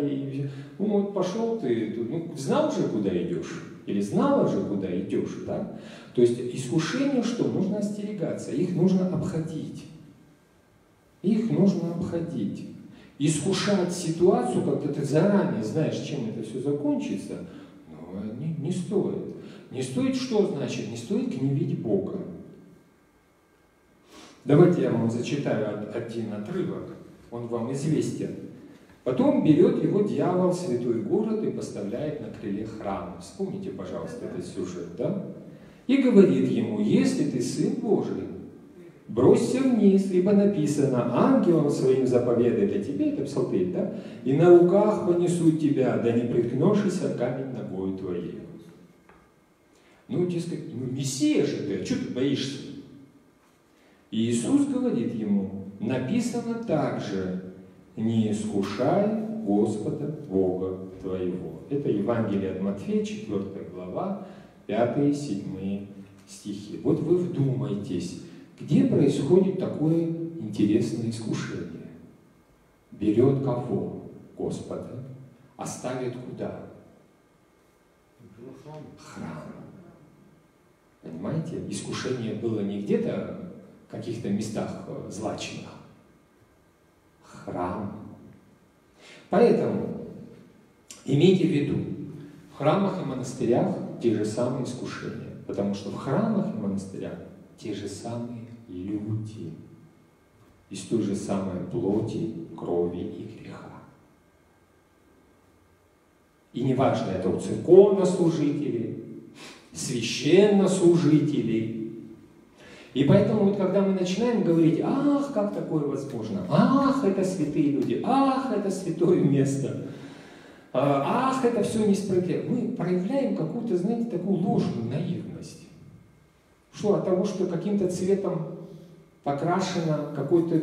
Ну вот пошел ты, ну, знал же, куда идешь, или знала же, куда идешь. Да? То есть искушение, что нужно остерегаться, их нужно обходить. Их нужно обходить. Искушать ситуацию, когда ты заранее знаешь, чем это все закончится, но не стоит. Не стоит что значит? Не стоит гневить Бога. Давайте я вам зачитаю один отрывок, он вам известен. Потом берет его дьявол в святой город и поставляет на крыле храма. Вспомните, пожалуйста, этот сюжет, да? И говорит ему: если ты Сын Божий, бросься вниз, ибо написано: ангелом своим заповедает о тебе, это Псалтырь, да? И на руках понесут тебя, да не приткнешься камень ногою твоей. Ну, дескать, Мессия же ты, а что ты боишься? И Иисус говорит ему: написано также: не искушай Господа Бога твоего. Это Евангелие от Матфея, 4 глава, 5-7 стихи. Вот вы вдумайтесь, где происходит такое интересное искушение? Берет кого? Господа. А ставит куда? Храм. Понимаете? Искушение было не где-то в каких-то местах злачных. Храм. Поэтому имейте в виду, в храмах и монастырях те же самые искушения. Потому что в храмах и монастырях те же самые люди из той же самой плоти, крови и греха. И неважно, это у церковнослужителей, священнослужителей. И поэтому вот когда мы начинаем говорить: ах, как такое возможно, ах, это святые люди, ах, это святое место, ах, это все несправедливо, мы проявляем какую-то, знаете, такую ложную наивность. Что от того, что каким-то цветом покрашено какой-то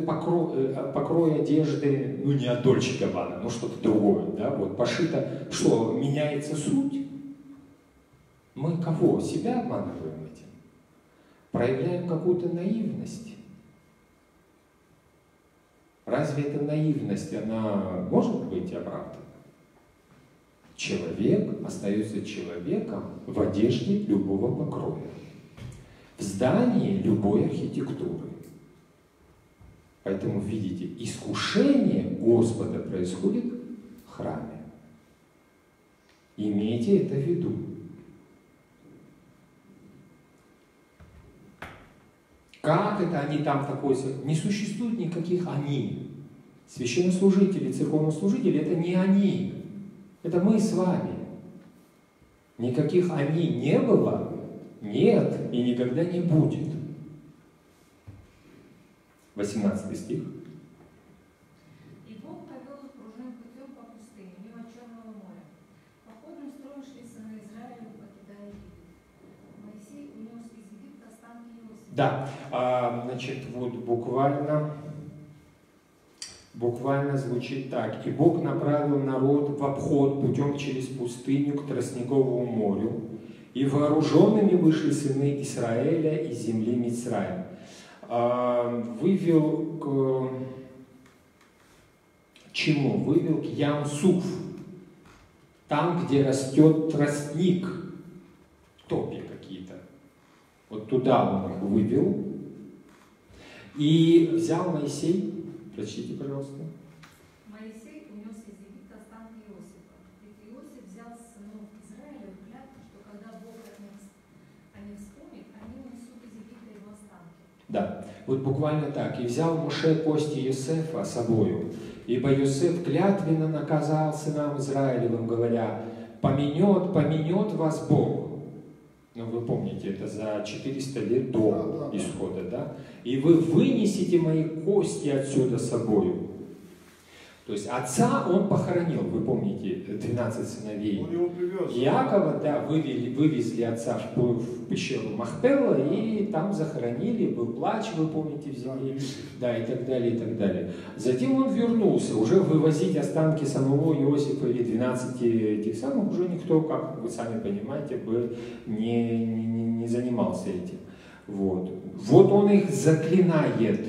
покрой одежды, ну не от Дольче Габбана, но что-то другое, да, вот пошито, что меняется суть? Мы кого? Себя обманываем этим? Проявляем какую-то наивность. Разве эта наивность, она может быть оправдана? Человек остается человеком в одежде любого покроя, в здании любой архитектуры. Поэтому, видите, искушение Господа происходит в храме. Имейте это в виду. Как это они там такое? Не существует никаких «они». Священнослужители, церковнослужители – это не они. Это мы с вами. Никаких «они» не было, нет и никогда не будет. 18 стих. И Бог повел их кружным путем по пустыне, мимо Черного моря. Походным строем шли сыны Израиля, покидая Египет. Моисей унес из Египта останки Иосифа. Да, значит, вот буквально звучит так. И Бог направил народ в обход путем через пустыню к Тростниковому морю, и вооруженными вышли сыны Израиля из земли Мицраим. Вывел к чему? Вывел к Ям-Суф, там, где растет тростник, топи какие-то. Вот туда он их вывел. И взял Моисей, прочтите, пожалуйста. Моисей унес из Египта останки Иосифа. Ведь Иосиф взял с сынов Израиля в клятву, что когда Бог о них вспомнит, они унесут из Египта его останки. Да. Вот буквально так. «И взял Моше кости Йосефа с собою, ибо Йосеф клятвенно наказал сынам Израилевым, говоря, поменет вас Бог». Ну, вы помните, это за 400 лет до исхода, да? «И вы вынесете мои кости отсюда с собою». То есть отца он похоронил, вы помните, 12 сыновей. Он его привез. Иакова, да, вывезли отца в пещеру Махпела и там захоронили, был плач, вы помните, в земле, да, и так далее, и так далее. Затем он вернулся, уже вывозить останки самого Иосифа или 12 этих самых уже никто, как вы сами понимаете, бы не занимался этим. Вот он их заклинает.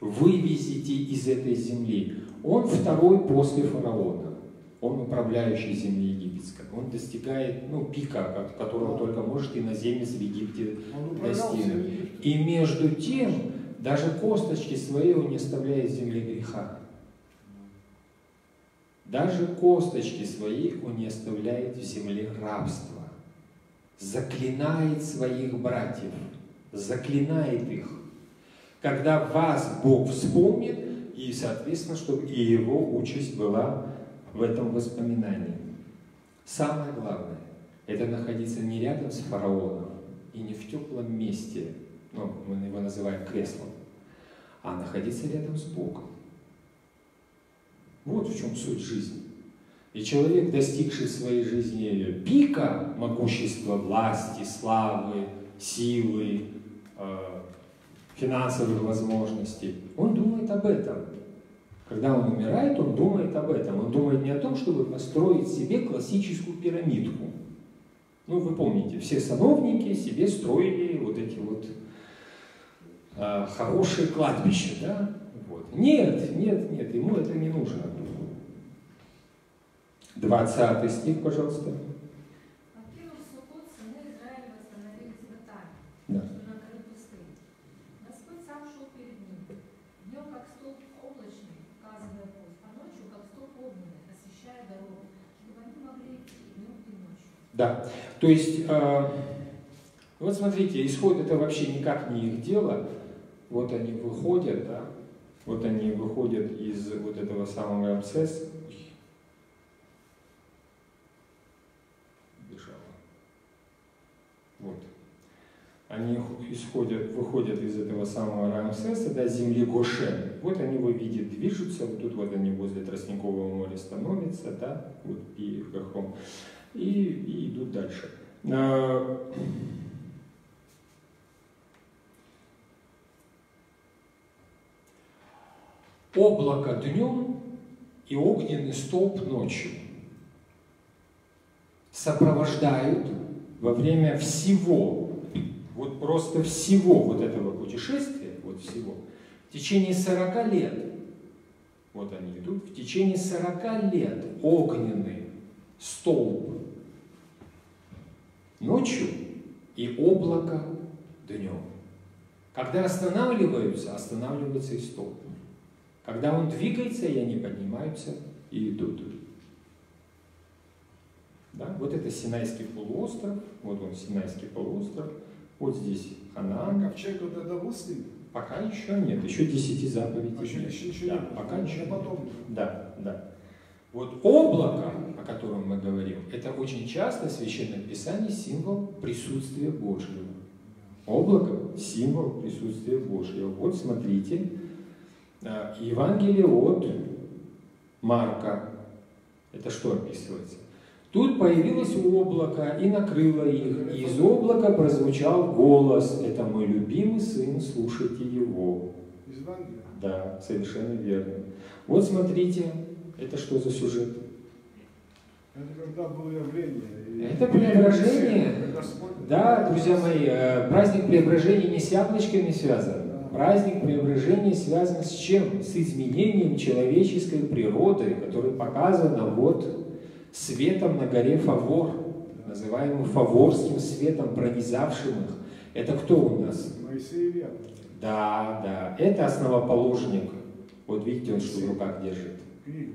Вывезите из этой земли. Он второй после фараона. Он управляющий земли египетской. Он достигает пика, которого только может иноземец в Египте достигнуть. И между тем, даже косточки свои он не оставляет в земле греха. Даже косточки свои он не оставляет в земле рабства. Заклинает своих братьев. Заклинает их. Когда вас Бог вспомнит, и, соответственно, чтобы и его участь была в этом воспоминании. Самое главное – это находиться не рядом с фараоном и не в теплом месте, мы его называем креслом, а находиться рядом с Богом. Вот в чем суть жизни. И человек, достигший в своей жизни пика могущества, власти, славы, силы, финансовых возможностей, он думает об этом. Когда он умирает, он думает об этом. Он думает не о том, чтобы построить себе классическую пирамидку. Вы помните, все сановники себе строили вот эти вот хорошие кладбища, да? Вот. Нет, ему это не нужно. 20 стих, пожалуйста. Покинув Суккот, сыны Израиля восстановились в Этаме, Да. что на краю пустыни. Господь сам шел перед ним, днем как столб облачный, указывая путь, а ночью как столб огненный, освещая дорогу, чтобы они могли идти и днем, и ночью. Да, то есть, вот смотрите, исход это вообще никак не их дело. Вот они выходят, да, вот они выходят из вот этого самого Рамсеса. Вот. Они выходят из этого самого Рамсеса, да, земли Гошен. Вот они, вы видите, движутся, вот тут вот они возле Тростникового моря становятся, да, вот, и Гахом, и идут дальше. Облако днем и огненный столб ночью сопровождают во время всего, вот просто всего вот этого путешествия, вот всего, в течение 40 лет, вот они идут, в течение 40 лет огненный столб ночью и облако днем. Когда останавливаются и столб. Когда он двигается, и они поднимаются и идут. Да? Вот это Синайский полуостров, вот он Синайский полуостров, вот здесь Ханаан. Ковчег вот это выследил? Пока еще нет, еще 10 заповедей. Еще да, нет. пока еще нет. Потом. Да. Вот облако, о котором мы говорим, это очень часто в Священном Писании символ присутствия Божьего. Облако – символ присутствия Божьего. Вот смотрите, Евангелие от Марка. Это что описывается? Тут появилось облако и накрыло их, и из облака прозвучал голос: «Это мой любимый сын, слушайте его». Из Евангелия? Да, совершенно верно. Вот смотрите, это что за сюжет? Это когда было явление. Это преображение. Да, друзья мои, праздник преображения не с яблочками связан. Праздник преображения связан с чем? С изменением человеческой природы, которое показано вот светом на горе Фавор, называемым фаворским светом, пронизавшим их. Это кто у нас? Моисей Илья. Да, это основоположник. Вот видите, он что в руках держит. Книга.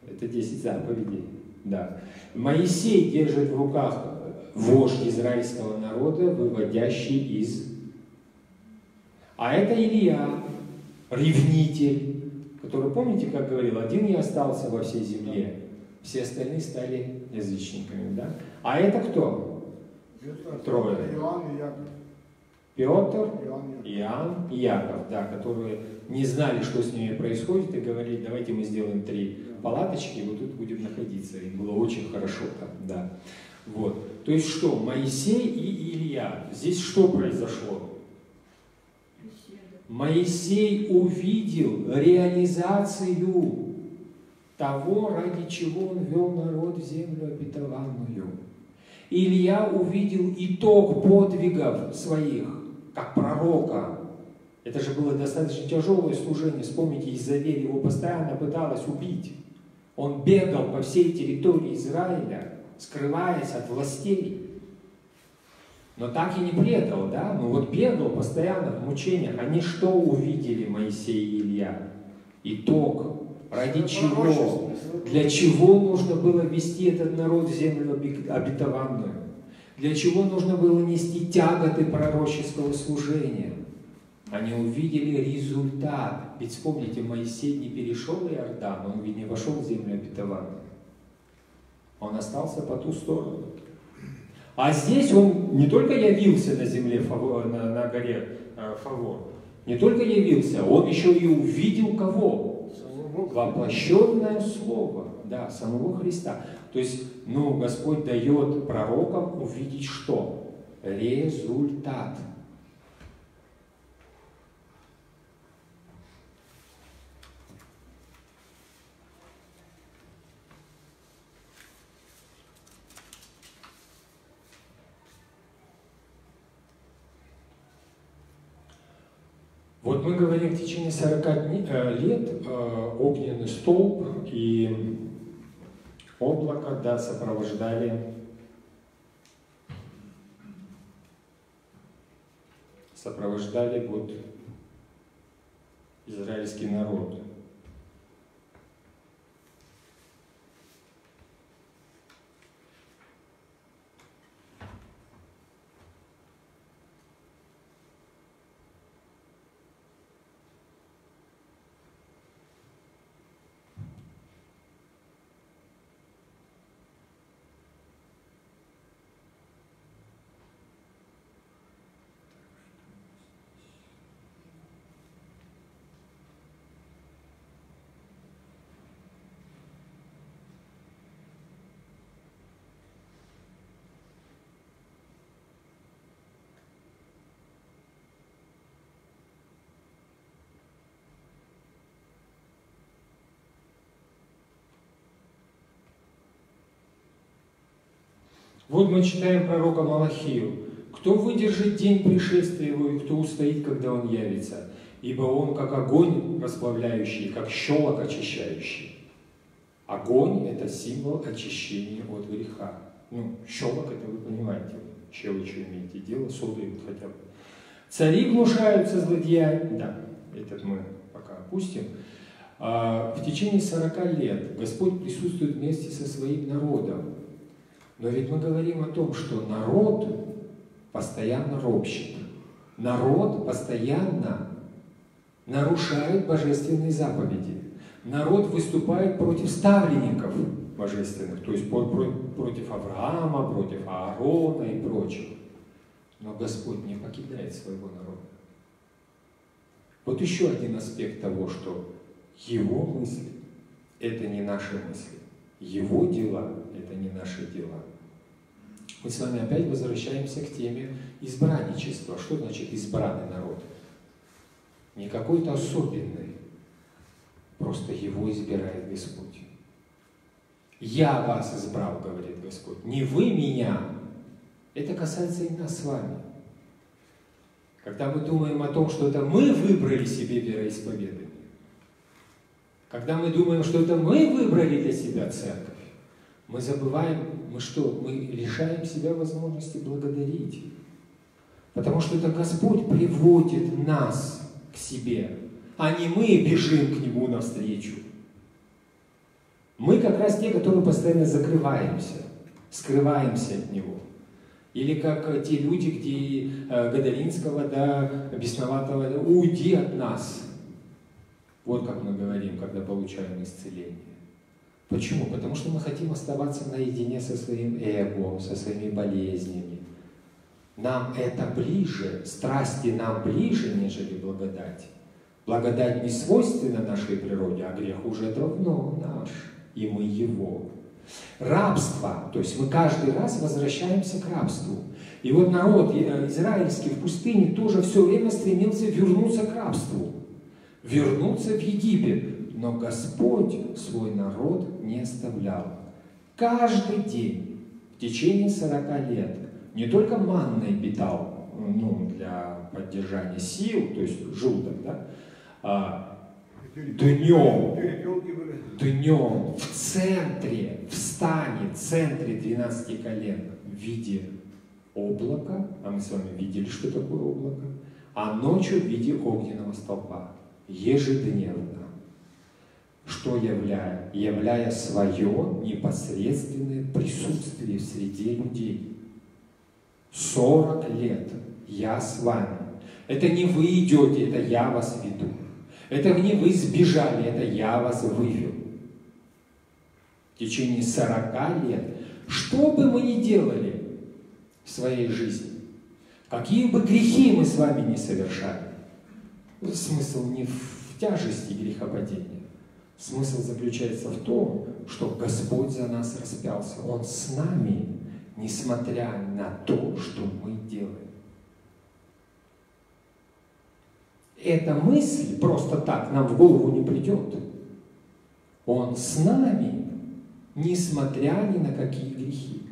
Это 10 заповедей. Да. Моисей держит в руках вождь израильского народа, выводящий из А это Илья, ревнитель, который, помните, как говорил, один я остался во всей земле, все остальные стали язычниками, да? А это кто? Трое. Иоанн и Яков. Петр, Иоанн и Яков. Иоанн и Яков, да, которые не знали, что с ними происходит, и говорили, давайте мы сделаем 3 палаточки, и вот тут будем находиться. Им было очень хорошо там, да. Вот. То есть что, Моисей и Илья. Здесь что произошло? Моисей увидел реализацию того, ради чего он вел народ в землю обетованную. Илья увидел итог подвигов своих, как пророка. Это же было достаточно тяжелое служение. Вспомните, Изавель его постоянно пыталась убить. Он бегал по всей территории Израиля, скрываясь от властей. Но так и не предал, да? Ну вот бегал постоянно в мучениях. Они что увидели, Моисей и Илья? Итог. Ради чего? Для чего нужно было вести этот народ в землю обетованную? Для чего нужно было нести тяготы пророческого служения? Они увидели результат. Ведь вспомните, Моисей не перешел Иордан, он ведь не вошел в землю обетованную. Он остался по ту сторону. А здесь он не только явился на земле, на горе Фавор, не только явился, он еще и увидел кого? Воплощенное Слово, да, самого Христа. То есть, Господь дает пророкам увидеть что? Результат. Вот мы говорим, в течение 40 лет огненный столб и облако, да, сопровождали вот израильский народ. Вот мы читаем пророка Малахию. Кто выдержит день пришествия его, и кто устоит, когда он явится? Ибо он как огонь расплавляющий, как щелок очищающий. Огонь – это символ очищения от греха. Щелок – это вы понимаете, что имеете дело, соды вот хотя бы. Цари гнушаются злодеяний. Да, этот мы пока опустим. В течение 40 лет Господь присутствует вместе со своим народом. Но ведь мы говорим о том, что народ постоянно ропщет. Народ постоянно нарушает божественные заповеди. Народ выступает против ставленников божественных, то есть против Авраама, против Аарона и прочих. Но Господь не покидает своего народа. Вот еще один аспект того, что Его мысли – это не наши мысли. Его дела – это не наши дела. Мы с вами опять возвращаемся к теме избранничества. Что значит избранный народ? Не какой-то особенный, просто его избирает Господь. «Я вас избрал», говорит Господь, «не вы меня». Это касается и нас с вами. Когда мы думаем о том, что это мы выбрали себе вероисповедание, когда мы думаем, что это мы выбрали для себя церковь, мы забываем, мы лишаем себя возможности благодарить. Потому что это Господь приводит нас к себе, а не мы бежим к Нему навстречу. Мы как раз те, которые постоянно закрываемся, скрываемся от Него. Или как те люди, где Гадаринского, да, бесноватого, да, уйди от нас. Вот как мы говорим, когда получаем исцеление. Почему? Потому что мы хотим оставаться наедине со своим эго, со своими болезнями. Нам это ближе, страсти нам ближе, нежели благодать. Благодать не свойственна нашей природе, а грех уже давно наш, и мы его. Рабство, то есть мы каждый раз возвращаемся к рабству. И вот народ израильский в пустыне тоже все время стремился вернуться к рабству, вернуться в Египет. Но Господь свой народ не оставлял. Каждый день, в течение 40 лет, не только манной питал, для поддержания сил, то есть желудок, да, днем в центре, в стане, в центре 12 колен в виде облака, а мы с вами видели, что такое облако, а ночью в виде огненного столпа, ежедневно. Что являя? Являя свое непосредственное присутствие среди людей. 40 лет я с вами. Это не вы идете, это я вас веду. Это не вы сбежали, это я вас вывел. В течение 40 лет. Что бы мы ни делали в своей жизни, какие бы грехи мы с вами не совершали, смысл не в тяжести грехопадения. Смысл заключается в том, что Господь за нас распялся. Он с нами, несмотря на то, что мы делаем. Эта мысль просто так нам в голову не придет. Он с нами, несмотря ни на какие грехи.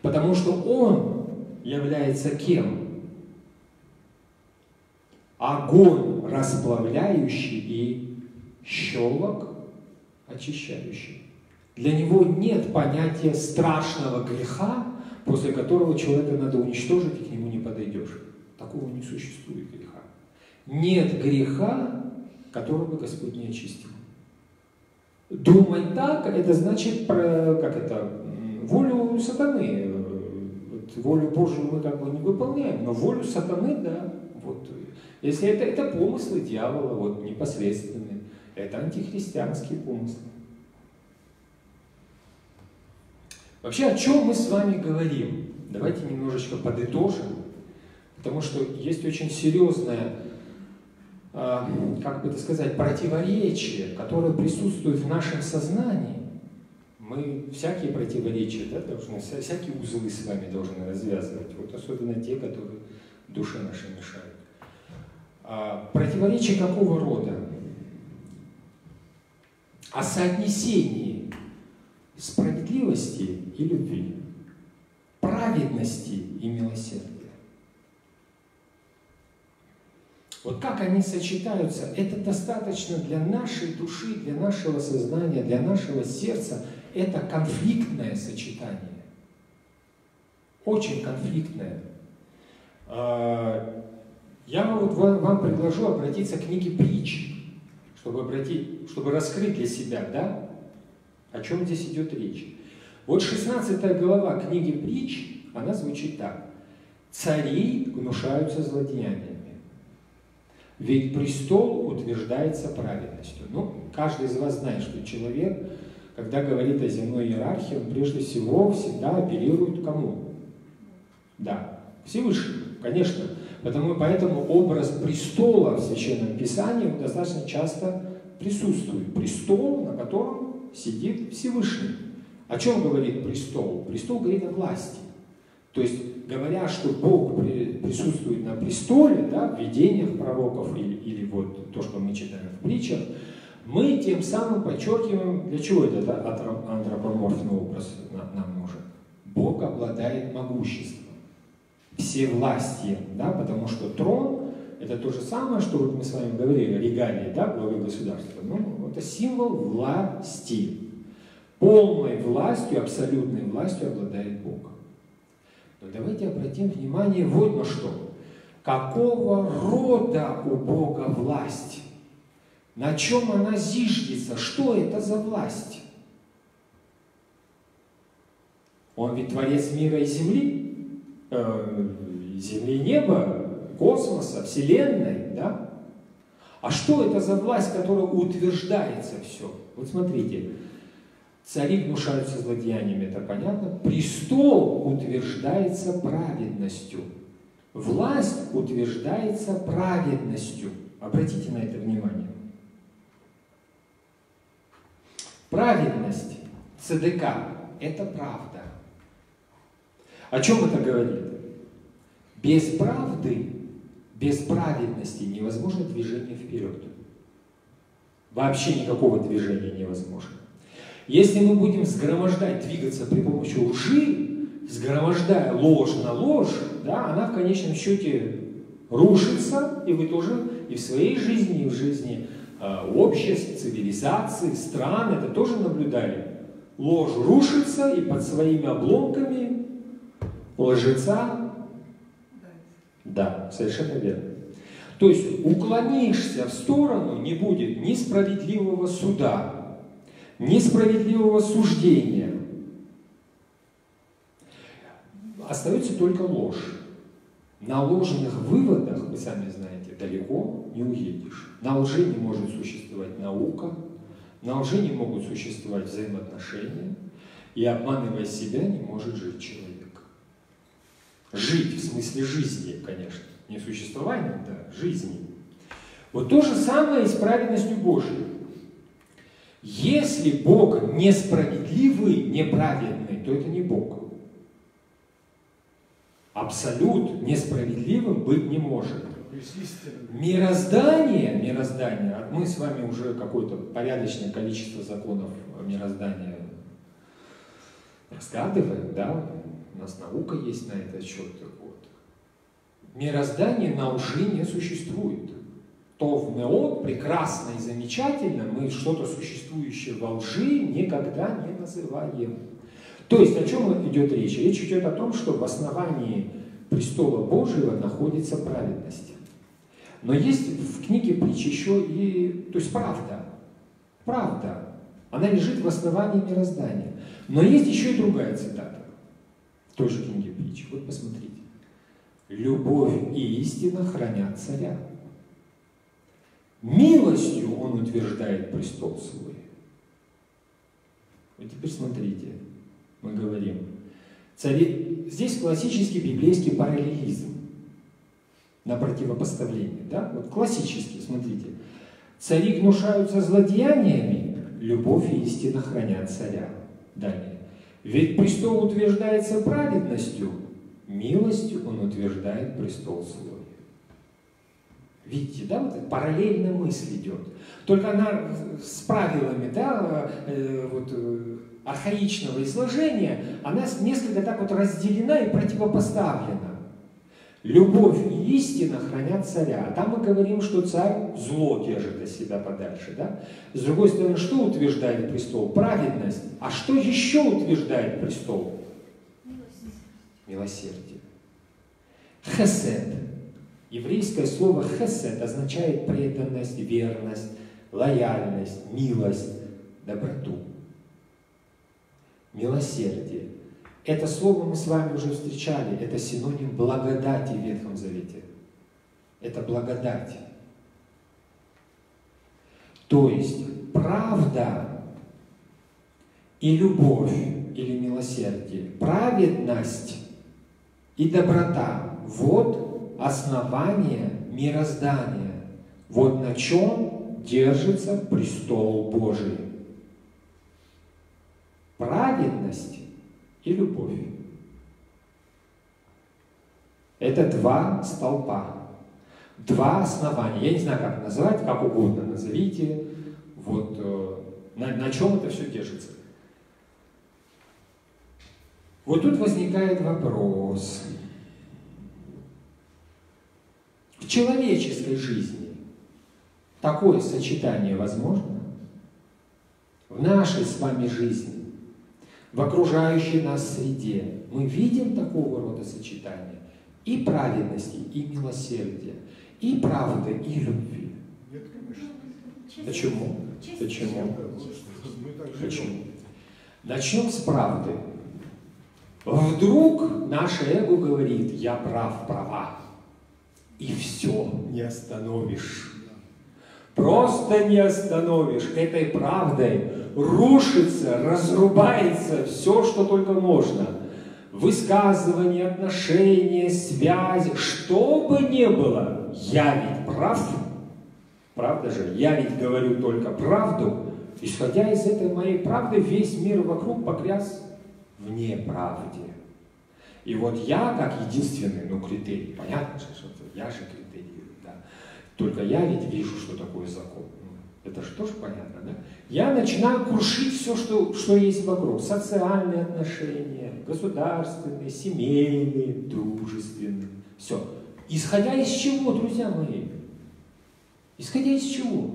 Потому что Он является кем? Огонь расплавляющий и щелок очищающий. Для него нет понятия страшного греха, после которого человека надо уничтожить, и к нему не подойдешь. Такого не существует греха. Нет греха, которого Господь не очистил. Думать так, это значит, волю сатаны. Волю Божию мы как бы не выполняем, но волю сатаны, да. Вот. Если это помыслы дьявола, вот, непосредственные, это антихристианские помыслы. Вообще, о чем мы с вами говорим? Давайте немножечко подытожим, потому что есть очень серьезное, противоречие, которое присутствует в нашем сознании. Мы всякие противоречия, да, должны, всякие узлы с вами должны развязывать, вот особенно те, которые душе нашей мешают. Противоречие какого рода? О соотнесении справедливости и любви, праведности и милосердия. Вот как они сочетаются, это достаточно для нашей души, для нашего сознания, для нашего сердца. Это конфликтное сочетание. Очень конфликтное. Я вот вам предложу обратиться к книге Притч, чтобы раскрыть для себя, да, о чем здесь идет речь. Вот 16 глава книги Притч, она звучит так. «Цари гнушаются злодеяниями, ведь престол утверждается праведностью». Ну, каждый из вас знает, что человек, когда говорит о земной иерархии, он прежде всего всегда апеллирует к кому? Да, Всевышнему, конечно. Поэтому образ престола в Священном Писании достаточно часто присутствует. Престол, на котором сидит Всевышний. О чем говорит престол? Престол говорит о власти. То есть, говоря, что Бог присутствует на престоле, да, в видениях пророков или вот то, что мы читаем в притчах, мы тем самым подчеркиваем, для чего этот антропоморфный образ нам нужен. Бог обладает могуществом, всевластием, да, потому что трон – это то же самое, что вот мы с вами говорили, регалии, да, главы государства. Ну, это символ власти. Полной властью, абсолютной властью обладает Бог. Но давайте обратим внимание вот на что. Какого рода у Бога власть? На чем она зиждется? Что это за власть? Он ведь творец мира и земли, земли и неба, космоса, Вселенной, да? А что это за власть, которая утверждается все? Вот смотрите, цари гнушаются злодеяниями, это понятно. Престол утверждается праведностью. Власть утверждается праведностью. Обратите на это внимание. Праведность, ЦДК, это правда. О чем это говорит? Без правды, без праведности невозможно движение вперед. Вообще никакого движения невозможно. Если мы будем сгромождать, двигаться при помощи лжи, сгромождая ложь на ложь, да, она в конечном счете рушится, и вы тоже и в своей жизни, и в жизни обществ, цивилизаций, стран это тоже наблюдали. Ложь рушится, и под своими обломками лжеца. Да, совершенно верно. То есть уклонишься в сторону, не будет ни справедливого суда, ни справедливого суждения. Остается только ложь. На ложных выводах, вы сами знаете, далеко не уедешь. На лжи не может существовать наука, на лжи не могут существовать взаимоотношения, и обманывая себя не может жить человек. Жить в смысле жизни, конечно. Не существования, да, жизни. Вот то же самое и с праведностью Божией. Если Бог несправедливый, неправедный, то это не Бог. Абсолют несправедливым быть не может. Мироздание, мы с вами уже какое-то порядочное количество законов мироздания разгадываем, да? У нас наука есть на этот счет. Вот. Мироздание на лжи не существует. Тов меот, прекрасно и замечательно, мы что-то существующее во лжи никогда не называем. То есть о чем идет речь? Речь идет о том, что в основании престола Божьего находится праведность. Но есть в книге притч еще и, то есть правда. Правда. Она лежит в основании мироздания. Но есть еще и другая цитата. В той же книге притч. Вот посмотрите. Любовь и истина хранят царя. Милостью он утверждает престол свой. Вот теперь смотрите. Мы говорим. Цари... Здесь классический библейский параллелизм. На противопоставление. Да? Вот классический, смотрите. Цари гнушаются злодеяниями, любовь и истина хранят царя. Далее. Ведь престол утверждается праведностью, милостью он утверждает престол свой. Видите, да, вот параллельная мысль идет. Только она с правилами, да, архаичного изложения, она несколько так вот разделена и противопоставлена. Любовь и истина хранят царя. А там мы говорим, что царь зло держит от себя подальше. Да? С другой стороны, что утверждает престол? Праведность. А что еще утверждает престол? Милосердие. Хесед. Еврейское слово хесед означает преданность, верность, лояльность, милость, доброту. Милосердие. Это слово мы с вами уже встречали. Это синоним благодати в Ветхом Завете. Это благодать. То есть правда и любовь или милосердие, праведность и доброта – вот основание мироздания. Вот на чем держится престол Божий. Праведность и любовь. Это два столпа, два основания. Я не знаю, как назвать, как угодно назовите. Вот на чем это все держится. Вот тут возникает вопрос. В человеческой жизни такое сочетание возможно? В нашей с вами жизни, в окружающей нас среде мы видим такого рода сочетания и праведности, и милосердия, и правды, и любви. Нет, конечно. Почему? Почему? Мы так живем. Почему? Начнем с правды. Вдруг наше эго говорит: я прав, права. И все, не остановишь. Просто не остановишь. Этой правдой рушится, разрубается все, что только можно. Высказывания, отношения, связи, что бы ни было, я ведь прав. Правда же? Я ведь говорю только правду. Исходя из этой моей правды, весь мир вокруг погряз в неправде. И вот я, как единственный, критерий, понятно же, что я же критерий, да. Только я ведь вижу, что такое закон. Это же тоже понятно, да? Я начинаю крушить все, что есть вокруг. Социальные отношения, государственные, семейные, дружественные. Все. Исходя из чего, друзья мои? Исходя из чего?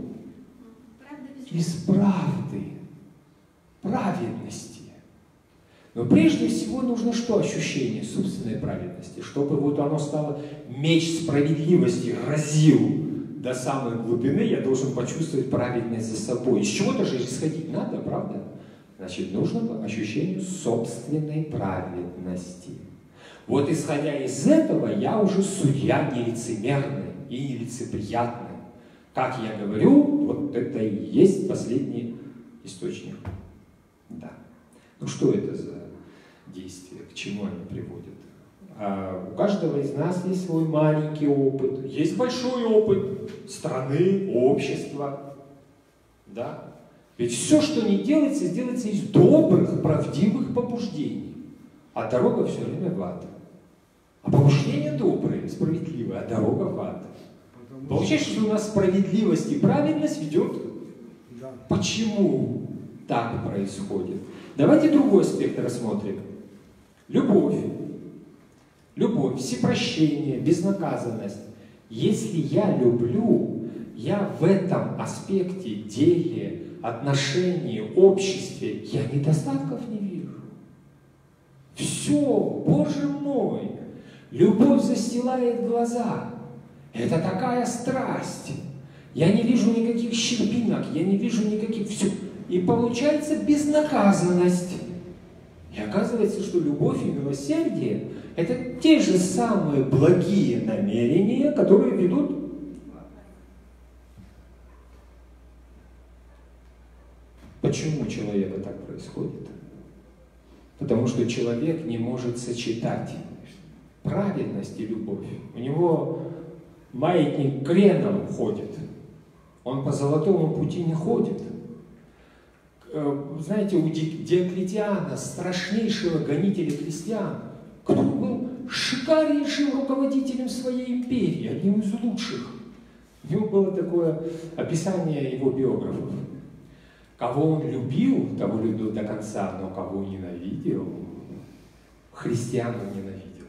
Из правды, праведности. Но прежде всего нужно что? Ощущение собственной праведности. Чтобы вот оно стало, меч справедливости разил до самой глубины, я должен почувствовать праведность за собой. Из чего-то же исходить надо, правда? Значит, нужно ощущение собственной праведности. Вот исходя из этого, я уже судья нелицемерный и нелицеприятный. Как я говорю, вот это и есть последний источник. Да. Ну что это за действия, к чему они приводят? У каждого из нас есть свой маленький опыт, есть большой опыт страны, общества. Да? Ведь все, что не делается, делается из добрых, правдивых побуждений. А дорога все время в ад. А побуждения добрые, справедливые, а дорога в ад. Получается, что у нас справедливость и праведность ведет. Да. Почему так происходит? Давайте другой аспект рассмотрим. Любовь. Любовь, всепрощение, безнаказанность. Если я люблю, я в этом аспекте, деле, отношении, обществе, я недостатков не вижу. Все, Боже мой, любовь застилает глаза. Это такая страсть. Я не вижу никаких щербинок, я не вижу никаких... Все. И получается безнаказанность. И оказывается, что любовь и милосердие – это те же самые благие намерения, которые ведут. Почему у человека так происходит? Потому что человек не может сочетать праведность и любовь. У него маятник креном ходит. Он по золотому пути не ходит. Знаете, у Диоклетиана, страшнейшего гонителя христиан, кто был шикарнейшим руководителем своей империи, одним из лучших. У него было такое описание его биографов. Кого он любил, того любил до конца, но кого ненавидел, христиан он ненавидел.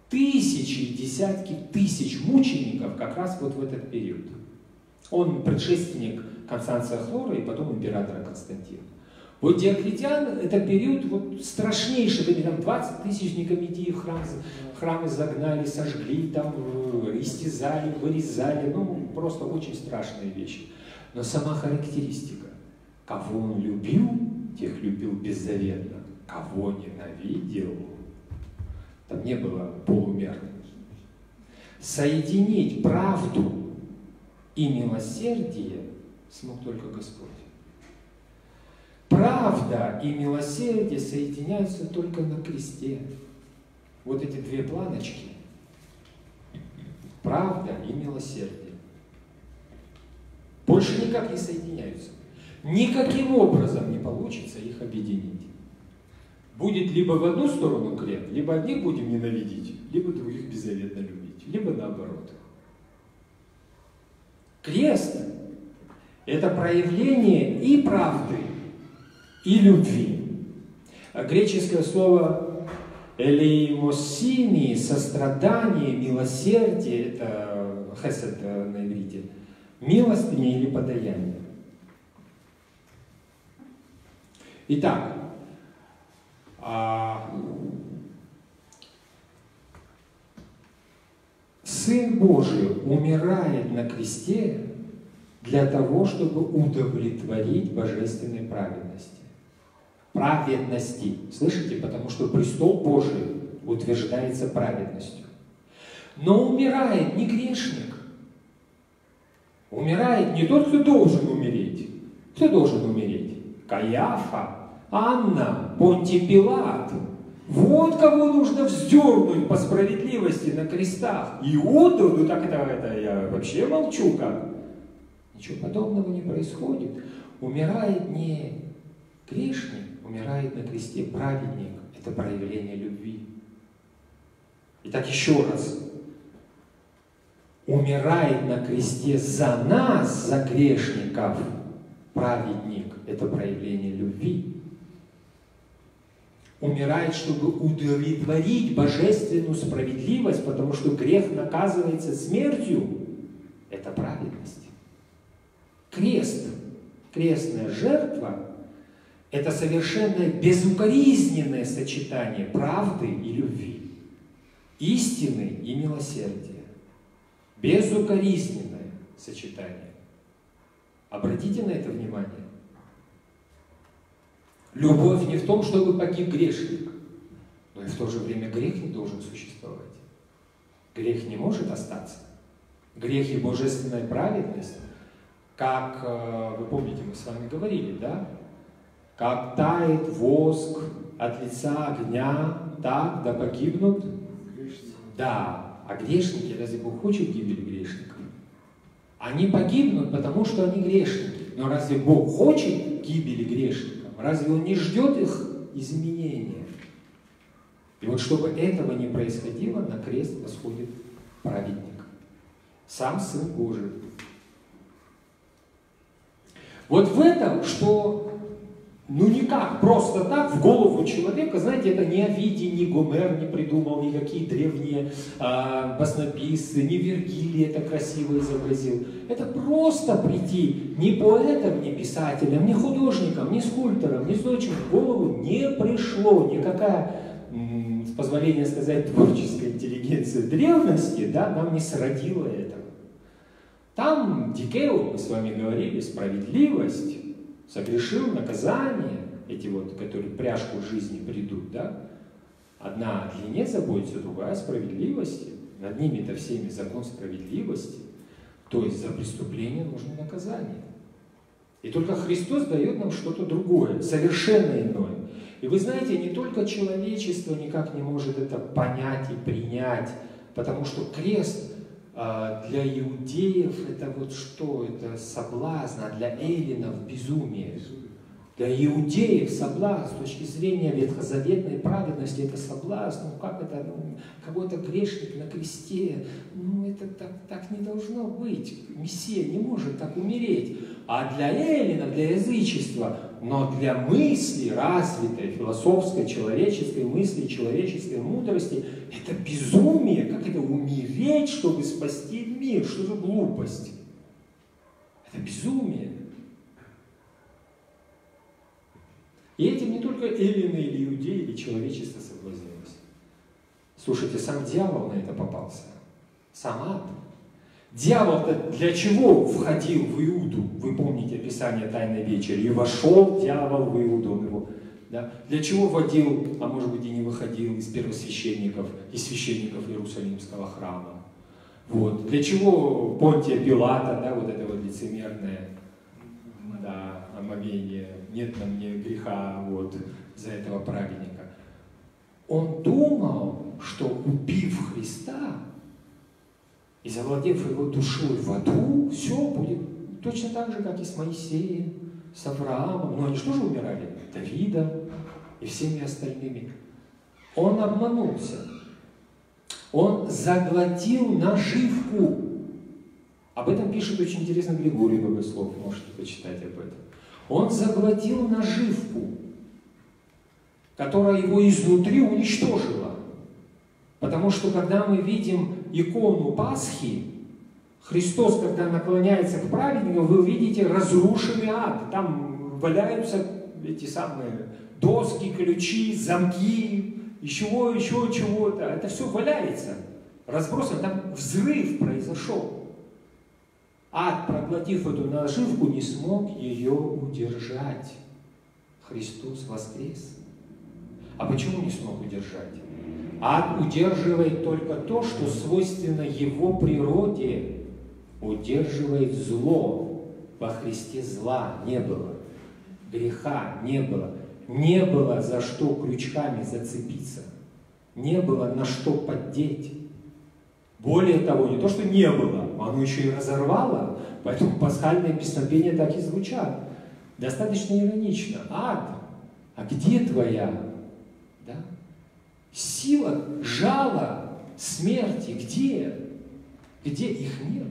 Тысячи и десятки тысяч мучеников как раз вот в этот период. Он предшественник Констанция Хлора и потом императора Константина. Вот Диоклетиан – это период вот страшнейший, там 20 тысяч Никомедии в храмы загнали, сожгли, там истязали, вырезали, просто очень страшные вещи. Но сама характеристика, кого он любил, тех любил беззаветно, кого ненавидел, там не было полумерных. Соединить правду и милосердие смог только Господь. Правда и милосердие соединяются только на кресте. Вот эти две планочки. Правда и милосердие. Больше никак не соединяются. Никаким образом не получится их объединить. Будет либо в одну сторону крен, либо одних будем ненавидеть, либо других беззаветно любить, либо наоборот. Крест – это проявление и правды, и любви. Греческое слово элеймосини, сострадание, милосердие, это хесед на иврите, милостыня или подаяние. Итак, Сын Божий умирает на кресте для того, чтобы удовлетворить божественной праведности. праведности. Слышите? Потому что престол Божий утверждается праведностью. Но умирает не грешник. Умирает не тот, кто должен умереть. Кто должен умереть? Каиафа, Анна, Понтий Пилат. Вот кого нужно вздернуть по справедливости на крестах. Иуду, ну так это я вообще молчу как. Ничего подобного не происходит. Умирает не грешник, умирает на кресте праведник. Это проявление любви. Итак, еще раз. Умирает на кресте за нас, за грешников, праведник. Это проявление любви. Умирает, чтобы удовлетворить божественную справедливость, потому что грех наказывается смертью. Это праведность. Крест, крестная жертва – это совершенно безукоризненное сочетание правды и любви, истины и милосердия. Безукоризненное сочетание. Обратите на это внимание. Любовь не в том, чтобы погиб грешник, но и в то же время грех не должен существовать. Грех не может остаться. Грех и божественная праведность, как, вы помните, мы с вами говорили, да? Как тает воск от лица огня, так да погибнут. Да. А грешники, разве Бог хочет гибели грешников? Они погибнут, потому что они грешники. Но разве Бог хочет гибели грешников? Разве Он не ждет их изменения? И вот чтобы этого не происходило, на крест восходит праведник. Сам Сын Божий. Вот в этом, что ну никак, просто так в голову человека, знаете, это ни Овидий, ни Гомер не придумал, никакие древние баснописцы, ни Вергилий это красиво изобразил. Это просто прийти ни поэтам, ни писателям, ни художникам, ни скульпторам, ни зодчим в голову не пришло никакая, с позволения сказать, творческая интеллигенция древности, да, нам не сродила этого. Там Дикео, мы с вами говорили, справедливость, согрешил, наказание, эти вот, которые пряжку жизни придут, да? Одна о длине заботится, другая о справедливости. Над ними-то всеми закон справедливости. То есть за преступление нужно наказание. И только Христос дает нам что-то другое, совершенно иное. И вы знаете, не только человечество никак не может это понять и принять, потому что крест для иудеев это вот что? Это соблазн, а для эллинов безумие. Для иудеев соблазн, с точки зрения ветхозаветной праведности, это соблазн. Ну как это? Ну, какой-то грешник на кресте. Ну это так не должно быть. Мессия не может так умереть. А для эллинов, для язычества, но для мысли развитой, философской, человеческой мысли, человеческой мудрости, это безумие. Как это умереть, чтобы спасти мир? Что за глупость? Это безумие. И этим не только эллины или иудеи, или человечество соблазнилось. Слушайте, сам дьявол на это попался. Сам ад. Дьявол-то для чего входил в Иуду? Вы помните описание Тайной вечери. И вошел дьявол в Иуду. Он его, да? Для чего вводил, а может быть и не выходил, из первосвященников и священников Иерусалимского храма? Вот. Для чего Понтия Пилата, да, вот это вот лицемерное, да, омовение, нет на мне греха вот, за этого праведника. Он думал, что убив Христа и завладев его душой в аду, все будет точно так же, как и с Моисеем, с Авраамом. Но они что же умирали? Давидом и всеми остальными. Он обманулся. Он заглотил наживку. Об этом пишет очень интересно Григорий Богослов, можете почитать об этом. Он заглотил наживку, которая его изнутри уничтожила. Потому что когда мы видим икону Пасхи, Христос, когда наклоняется к праведникам, вы увидите разрушенный ад. Там валяются эти самые доски, ключи, замки, еще чего-то. Это все валяется, разбросано. Там взрыв произошел. Ад, проглотив эту наживку, не смог ее удержать. Христос воскрес. А почему не смог удержать? Ад удерживает только то, что свойственно его природе. Удерживает зло. Во Христе зла не было. Греха не было. Не было за что крючками зацепиться. Не было на что поддеть. Более того, не то, что не было, оно еще и разорвало. Поэтому пасхальные песнопения так и звучат. Достаточно иронично. Ад, а где твоя? Да? Сила, жало смерти, где? Где их нет?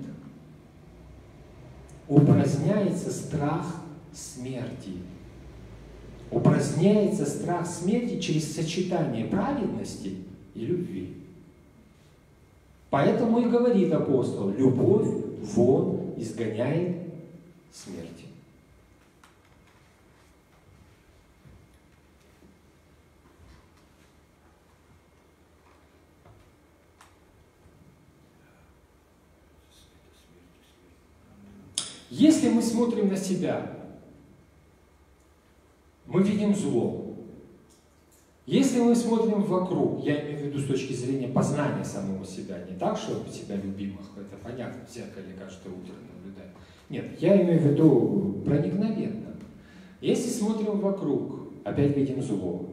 Упраздняется страх смерти. Упраздняется страх смерти через сочетание праведности и любви. Поэтому и говорит апостол: любовь вон изгоняет смерть. Если мы смотрим на себя, мы видим зло. Если мы смотрим вокруг, я имею в виду с точки зрения познания самого себя, не так, что себя любимых, это понятно, в зеркале каждое утро наблюдать. Нет, я имею в виду проникновенно. Если смотрим вокруг, опять видим зло.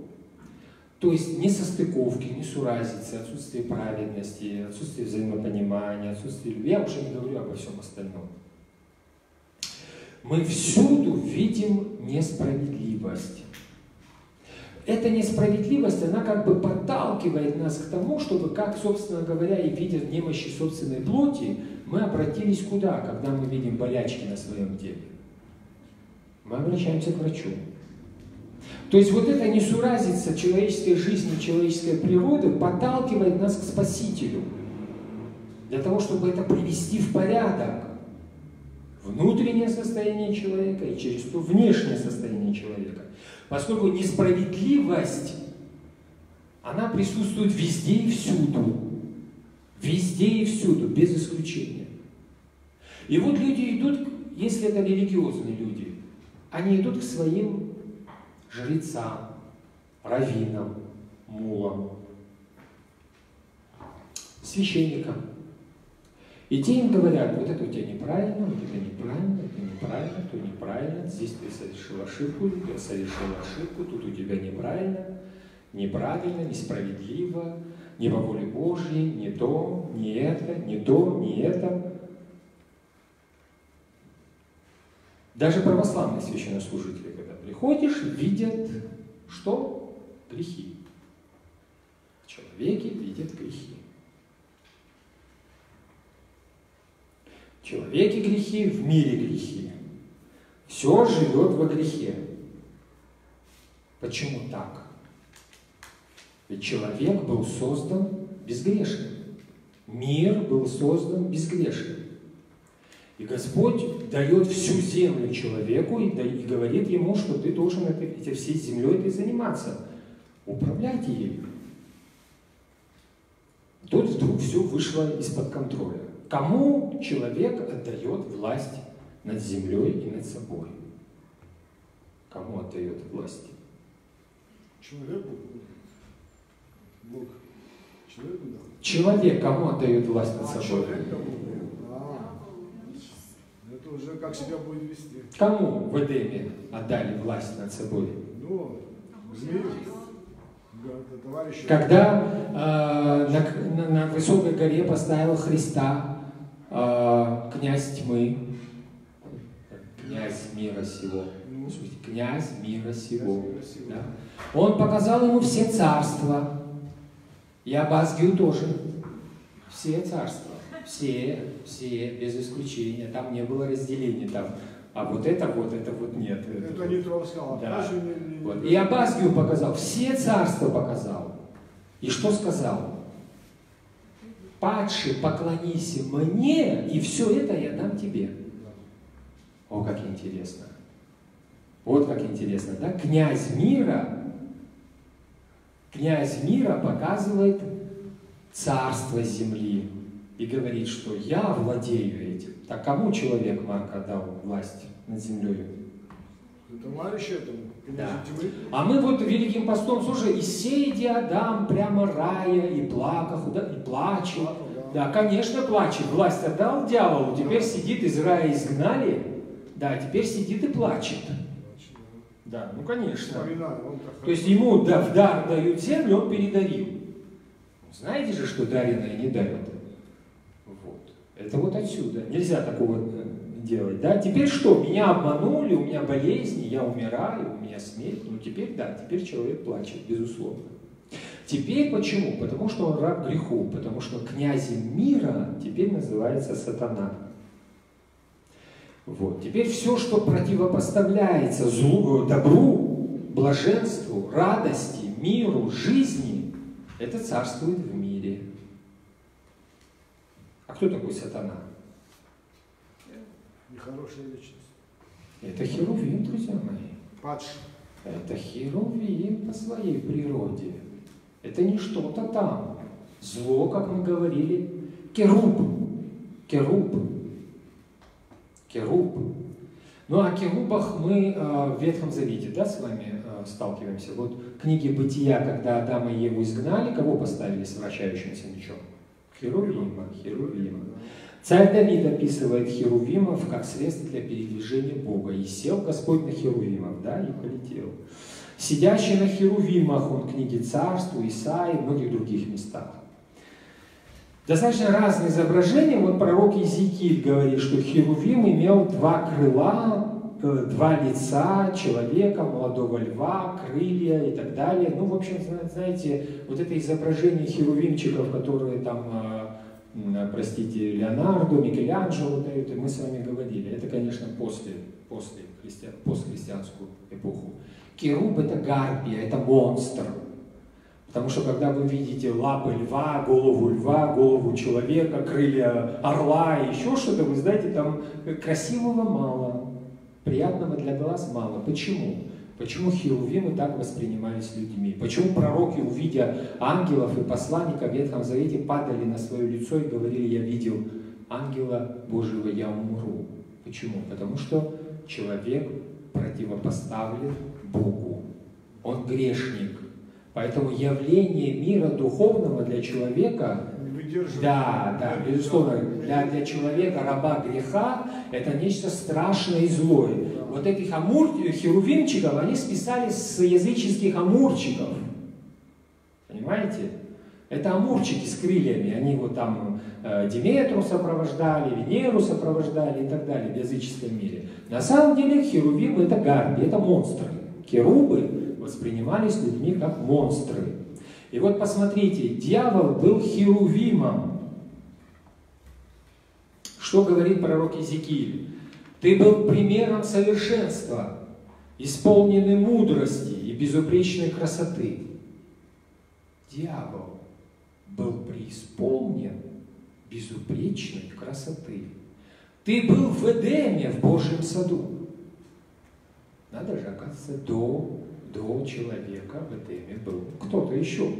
То есть несостыковки, несуразицы, отсутствие праведности, отсутствие взаимопонимания, отсутствие любви. Я уже не говорю обо всем остальном. Мы всюду видим несправедливость. Эта несправедливость, она как бы подталкивает нас к тому, чтобы, как, собственно говоря, и видя немощи собственной плоти, мы обратились куда, когда мы видим болячки на своем теле? Мы обращаемся к врачу. То есть вот эта несуразица человеческой жизни, человеческой природы подталкивает нас к Спасителю. Для того, чтобы это привести в порядок. Внутреннее состояние человека и через то внешнее состояние человека. Поскольку несправедливость, она присутствует везде и всюду. Везде и всюду, без исключения. И вот люди идут, если это религиозные люди, они идут к своим жрецам, раввинам, мулам, священникам. И те им говорят: вот это у тебя неправильно, вот это неправильно, это неправильно, то неправильно, здесь ты совершил ошибку, я совершил ошибку, тут у тебя неправильно, неправильно, несправедливо, не по воле Божьей, не то, не это, не то, не это. Даже православные священнослужители, когда приходишь, видят, что? Грехи. В человеке видят грехи. В человеке грехи, в мире грехи. Все живет во грехе. Почему так? Ведь человек был создан безгрешным. Мир был создан безгрешным. И Господь дает всю землю человеку и говорит ему, что ты должен всей землей этой заниматься. Управляйте ею. Тут вдруг все вышло из-под контроля. Кому человек отдает власть над землей и над собой? Кому отдает власть? Человеку. Бог. Человеку дал. Человек кому отдает власть над собой? Человек кому? Это уже как себя будет вести. Кому в Эдеме отдали власть над собой? Ну, змею. Товарищу. Когда на высокой горе поставил Христа князь тьмы, князь мира сего, князь мира сего, да? Он показал ему все царства, и Абазгию тоже, все царства, все, без исключения, там не было разделения, там, а вот это нет. Это не то сказал. Да. Вот. И Абазгию показал, все царства показал. И что сказал? Падший, поклонись мне, и все это я дам тебе. О, как интересно. Вот как интересно, да? Князь мира показывает царство земли и говорит, что я владею этим. Так кому человек, Марк, отдал власть над землей? Товарищ этому, Да. тьмы. А мы вот Великим постом, слушай, и сей диадам прямо рая, и плаках, да, и плачет. Да, конечно, плачет. Власть отдал дьяволу, теперь сидит, из рая изгнали. Да, теперь сидит и плачет. Да, ну конечно. То есть ему в дар дают землю, он передарил. Знаете же, что даренное не дарят? Вот. Это вот отсюда. Нельзя такого делать. Да? Теперь что? Меня обманули, у меня болезни, я умираю, у меня смерть. Ну теперь да, теперь человек плачет, безусловно. Теперь почему? Потому что он раб греху, потому что князем мира теперь называется сатана. Вот. Теперь все, что противопоставляется злу, добру, блаженству, радости, миру, жизни, это царствует в мире. А кто такой сатана? Нехорошая личность. Это херувим, друзья мои. Падший. Это херувим по своей природе. Это не что-то там. Зло, как мы говорили, керуб. Керуб. Керуб. Ну, о керубах мы в Ветхом Завете, да, с вами сталкиваемся. Вот в книге Бытия, когда Адама и Еву изгнали, кого поставили с вращающимся мечом? Херувима. Херувима. Царь Давид описывает херувимов как средство для передвижения Бога. И сел Господь на херувимов, да, и полетел. Сидящий на херувимах, он в книге Царств, Исаии и многих других местах. Достаточно разные изображения. Вот пророк Иезекииль говорит, что херувим имел два крыла, два лица человека, молодого льва, крылья и так далее. Ну, в общем, знаете, вот это изображение херувимчиков, которые там, простите, Леонардо, Микеланджело дают, и мы с вами говорили. Это, конечно, постхристианскую эпоху. Керуб — это гарпия, это монстр. Потому что когда вы видите лапы льва, голову человека, крылья орла и еще что-то, вы знаете, там красивого мало, приятного для глаз мало. Почему? Почему херувимы так воспринимались людьми? Почему пророки, увидя ангелов и посланников в Ветхом Завете, падали на свое лицо и говорили: «Я видел ангела Божьего, я умру». Почему? Потому что человек противопоставлен Богу. Он грешник. Поэтому явление мира духовного для человека, да, безусловно, для человека, раба греха, это нечто страшное и злое. Вот этих херувимчиков, они списали с языческих амурчиков. Понимаете? Это амурчики с крыльями. Они вот там Диметру сопровождали, Венеру сопровождали и так далее в языческом мире. На самом деле херувимы — это гарпии, это монстры. Керубы воспринимались людьми как монстры. И вот посмотрите, дьявол был херувимом. Что говорит пророк Иезекииль? Ты был примером совершенства, исполненный мудрости и безупречной красоты. Дьявол был преисполнен безупречной красоты. Ты был в Эдеме, в Божьем саду. Надо же, оказывается, до человека в Эдеме был кто-то еще.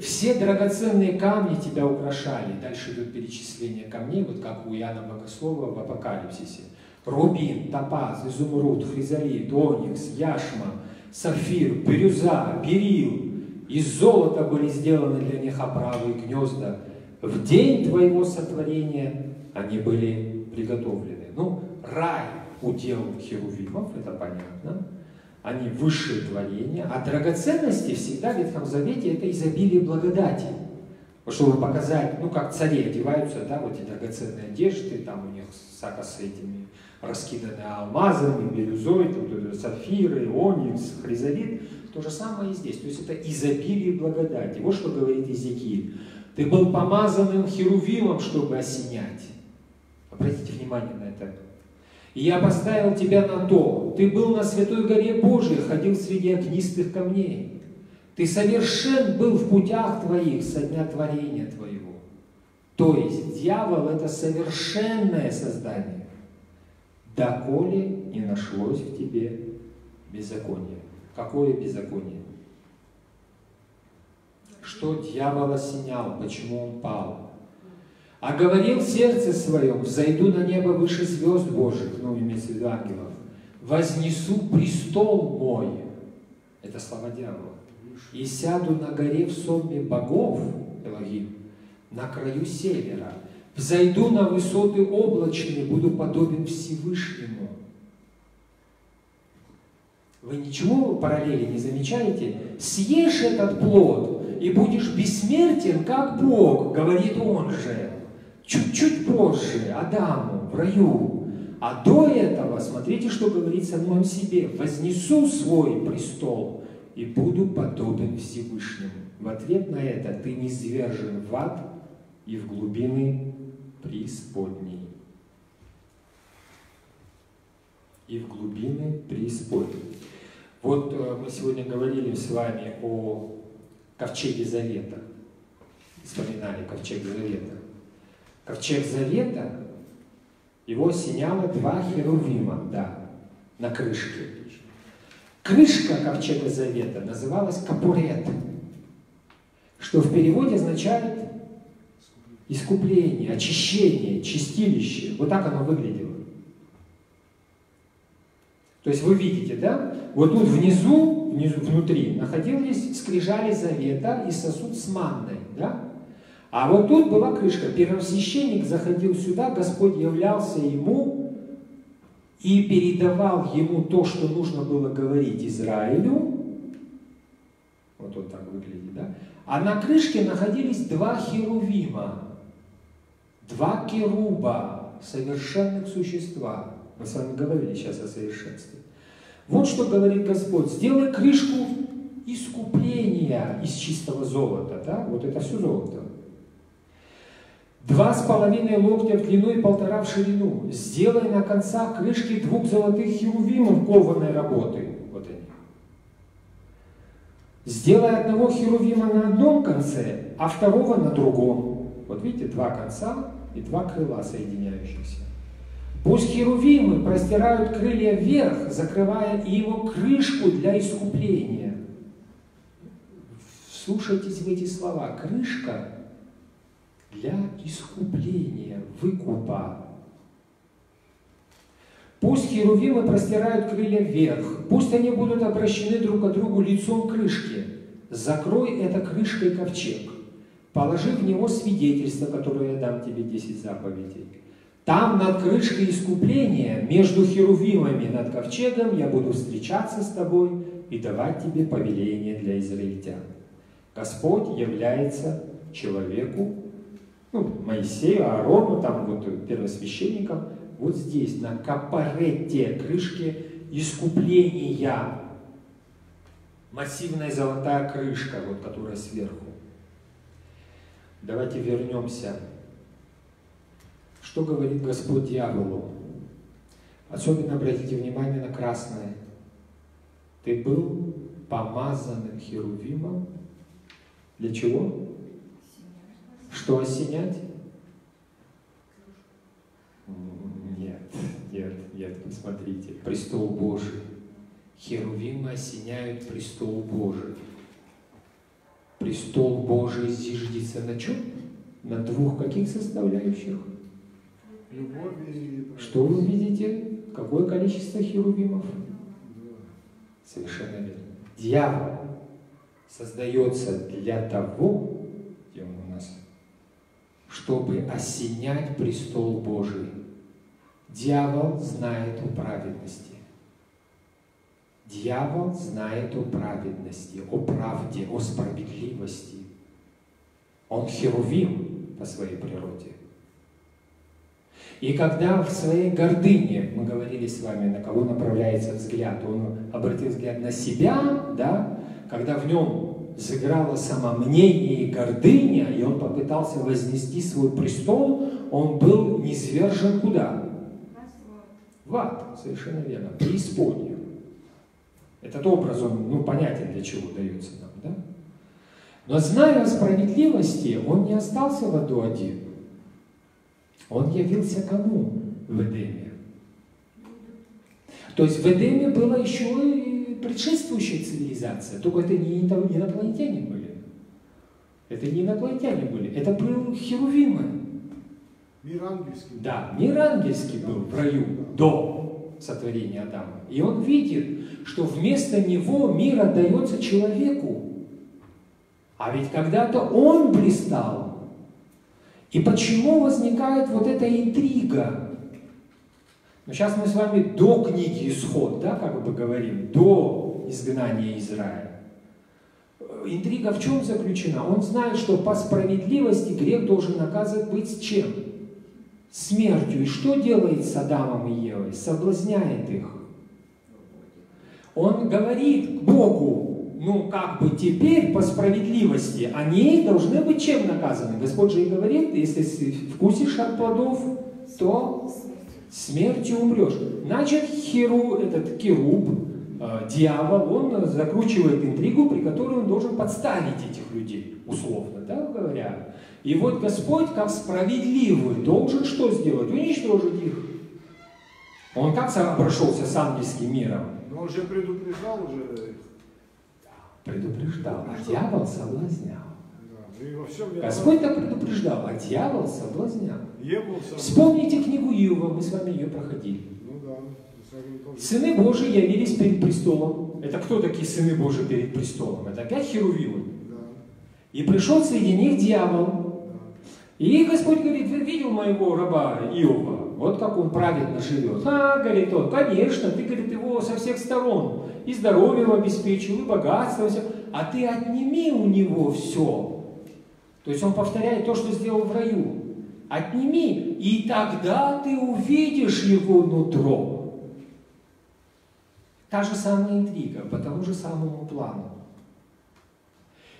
Все драгоценные камни тебя украшали. Дальше идет перечисление камней, вот как у Иоанна Богослова в Апокалипсисе. Рубин, топаз, изумруд, хризолит, оникс, яшма, сафир, бирюза, берил. Из золота были сделаны для них оправы и гнезда. В день твоего сотворения они были приготовлены. Ну, рай удел херувимов, это понятно. Они высшие творения, а драгоценности всегда в Ветхом Завете — это изобилие благодати. Чтобы показать, ну, как цари одеваются, да, вот эти драгоценные одежды, там у них сака с этими раскиданы алмазами, бирюзой, сапфиры, оникс, хризолит. То же самое и здесь. То есть это изобилие благодати. Вот что говорит Иезекииль. Ты был помазанным херувимом, чтобы осенять. Обратите внимание на это. И я поставил тебя на то. Ты был на святой горе Божией, ходил среди огнистых камней. Ты совершен был в путях твоих со дня творения твоего. То есть дьявол — это совершенное создание, доколе не нашлось в тебе беззаконие. Какое беззаконие? Что дьявол осенял, почему он пал? А говорил в сердце своем: взойду на небо выше звезд Божьих, ну, имеется в виду ангелов, вознесу престол мой, это слова дьявола, и сяду на горе в сонме богов, Элогим, на краю севера, взойду на высоты облачные, буду подобен Всевышнему. Вы ничего параллели не замечаете? Съешь этот плод, и будешь бессмертен, как Бог, говорит он же. Чуть-чуть позже Адаму в раю. А до этого, смотрите, что говорит самому себе. Вознесу свой престол и буду подобен Всевышнему. В ответ на это ты низвержен в ад и в глубины преисподней. И в глубины преисподней. Вот мы сегодня говорили с вами о Ковчеге Завета. Вспоминали Ковчег Завета. Ковчег Завета, его осеняло 2 херувима, да, на крышке. Крышка Ковчега Завета называлась капурет, что в переводе означает искупление, очищение, чистилище. Вот так оно выглядело. То есть вы видите, да? Вот тут внизу, внутри находились скрижали завета и сосуд с манной, да? А вот тут была крышка. Первосвященник заходил сюда, Господь являлся ему и передавал ему то, что нужно было говорить Израилю. Вот так выглядит, да? А на крышке находились 2 херувима, 2 керуба, совершенных существа. Мы с вами говорили сейчас о совершенстве. Вот что говорит Господь. Сделай крышку искупления из чистого золота. Да? Вот это все золото. 2,5 локтя в длину и 1,5 в ширину. Сделай на концах крышки 2 золотых херувимов кованой работы. Вот они. Сделай 1 херувима на одном конце, а 2 на другом. Вот видите, 2 конца и 2 крыла соединяющихся. Пусть херувимы простирают крылья вверх, закрывая его крышку для искупления. Слушайтесь в эти слова. Крышка для искупления, выкупа. Пусть херувимы простирают крылья вверх, пусть они будут обращены друг к другу лицом к крышке. Закрой это крышкой ковчег, положи в него свидетельство, которое я дам тебе 10 заповедей. Там над крышкой искупления, между херувимами над ковчегом, я буду встречаться с тобой и давать тебе повеление для израильтян. Господь является человеку, Моисею, Аарону, там вот первосвященникам, вот здесь, на капарете, крышке искупления. Массивная золотая крышка, вот, которая сверху. Давайте вернемся. Что говорит Господь дьяволу? Особенно обратите внимание на красное. Ты был помазанным херувимом. Для чего? Что осенять? Нет, посмотрите. Престол Божий. Херувимы осеняют престол Божий. Престол Божий зиждется на чем? На 2 каких составляющих? Любовь и... Что вы видите? Какое количество херувимов? Совершенно верно. Дьявол создается для того, где он у нас, чтобы осенять престол Божий. Дьявол знает о праведности. Дьявол знает о праведности, о правде, о справедливости. Он херувим по своей природе. И когда в своей гордыне, мы говорили с вами, на кого направляется взгляд, он обратил взгляд на себя, да, когда в нем сыграло самомнение и гордыня, и он попытался вознести свой престол, он был низвержен куда? В ад, совершенно верно, преисподнюю. Этот образ, он, понятен, для чего дается нам, да? Но зная о справедливости, он не остался в аду один. Он явился кому в Эдеме? То есть в Эдеме была еще и предшествующая цивилизация, только это не инопланетяне были. Это не инопланетяне были, это был херувимы. Мир ангельский. Да, мир ангельский был в раю до. сотворения Адама. И он видит, что вместо него мир отдается человеку. А ведь когда-то он блистал. И почему возникает вот эта интрига? Но сейчас мы с вами до книги Исход, да, как бы говорим, до изгнания Израиля. Интрига в чем заключена? Он знает, что по справедливости грех должен наказан быть с чем? Смертью. И что делает с Адамом и Евой? Соблазняет их. Он говорит Богу, ну как бы теперь по справедливости они должны быть чем наказаны? Господь же и говорит, если вкусишь от плодов, то смертью умрешь. Значит, этот керуб, дьявол, он закручивает интригу, при которой он должен подставить этих людей, условно, да, говоря. И вот Господь, как справедливый, должен что сделать? Уничтожить их. Он как обошелся с ангельским миром? Но он же предупреждал уже. Предупреждал, а дьявол соблазнял. Да. И во всем Господь так предупреждал, а дьявол соблазнял. Соблазнял. Вспомните книгу Иова, мы с вами ее проходили. Ну да. Сыны Божии явились перед престолом. Это кто такие сыны Божии перед престолом? Это опять херувимы. Да. И пришел среди них дьявол. Да. И Господь говорит, вы видел моего раба Иова? Вот как он праведно живет. А, говорит он, конечно, ты, говорит, его со всех сторон. И здоровьем обеспечил, и богатством. Все. А ты отними у него все. То есть он повторяет то, что сделал в раю. Отними, и тогда ты увидишь его нутро. Та же самая интрига, по тому же самому плану.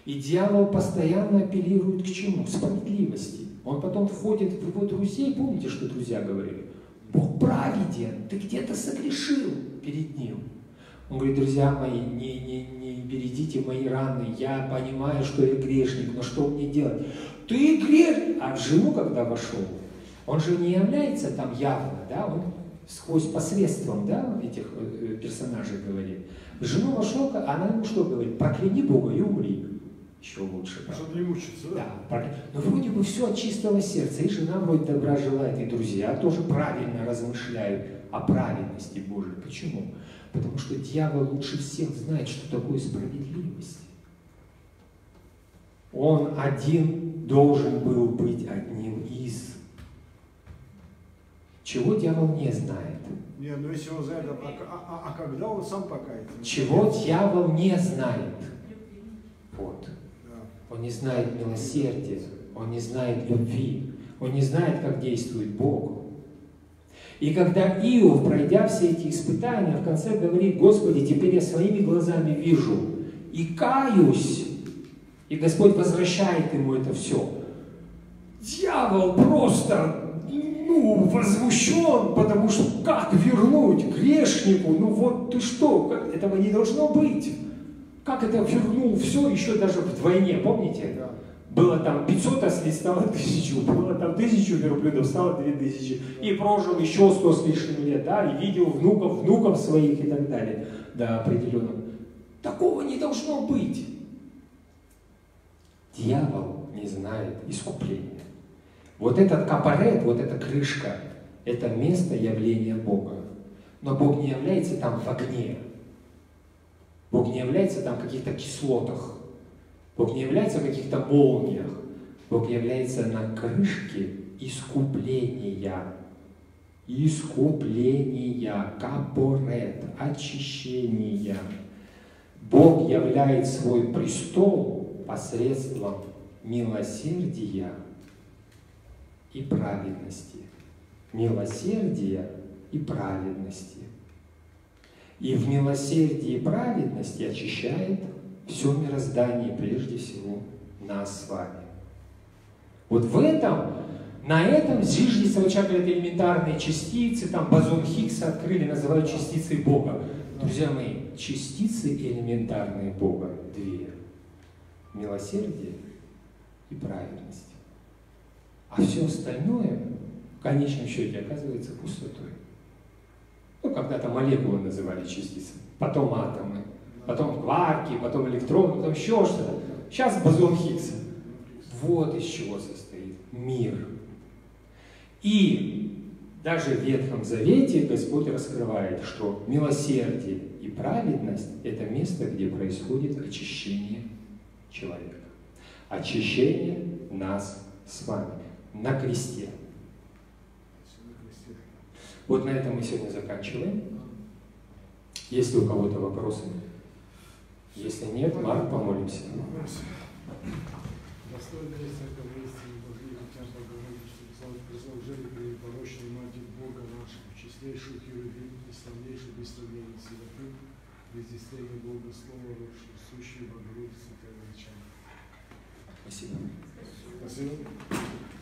И дьявол постоянно апеллирует к чему? К справедливости. Он потом входит в его друзей, помните, что друзья говорили? Бог праведен, ты где-то согрешил перед ним. Он говорит, друзья мои, не бередите мои раны, я понимаю, что я грешник, но что мне делать? Ты грешник! А в жену, когда вошел, он же не является там явно, да, он сквозь посредством, да, этих персонажей говорит. В жену вошел, она ему что говорит? Прокляни Бога и умри. Еще лучше. Чтобы не мучиться, да? Да. Но вроде бы все от чистого сердца. И жена вроде добра желает, и друзья тоже правильно размышляют о праведности Божией. Почему? Потому что дьявол лучше всех знает, что такое справедливость. Он один должен был быть одним из. Чего дьявол не знает? Не, ну если он знает, а когда он сам покается? Чего дьявол не знает? Вот. Да. Он не знает милосердия, он не знает любви, он не знает, как действует Бог. И когда Иов, пройдя все эти испытания, в конце говорит, Господи, теперь я своими глазами вижу и каюсь, и Господь возвращает ему это все. Дьявол просто, возмущен, потому что как вернуть грешнику? Ну вот ты что, этого не должно быть. Как это вернул все, еще даже вдвойне, помните? Да. Было там 500 ослей, стало 1000, было там 1000 верблюдов, стало 2000. И прожил еще 100 с лишним лет, да, и видел внуков своих и так далее, до определенного. Такого не должно быть. Дьявол не знает искупления. Вот этот капарет, вот эта крышка, это место явления Бога. Но Бог не является там в огне. Бог не является там в каких-то кислотах. Бог не является в каких-то молниях. Бог является на крышке искупления. Искупления, капорет, очищения. Бог являет свой престол посредством милосердия и праведности. Милосердия и праведности. И в милосердии и праведности очищает все мироздание, прежде всего нас с вами. Вот в этом, на этом зиждется, вот сейчас говорят, элементарные частицы, там бозон Хиггса открыли, называют частицей Бога. Друзья мои, частицы элементарные Бога две. Милосердие и праведность. А все остальное в конечном счете оказывается пустотой. Ну, когда-то молекулы называли частицами, потом атомы, потом кварки, потом электроны, потом еще что-то. Сейчас бозон Хиггса. Вот из чего состоит мир. И Даже в Ветхом Завете Господь раскрывает, что милосердие и праведность – это место, где происходит очищение человека. Очищение нас с вами на кресте. Вот на этом мы сегодня заканчиваем. Есть ли у кого-то вопросы? Если нет, Марк, помолимся. Достойно есть этого истины, Божьей, хотя Богородицы, служили при непорочной Матерь Бога нашего, чистейшую Херувим, и славнейшую без сравнения Серафим, без истины Бога Слова, сущую Богородицу, Твоего начала. Спасибо. Спасибо.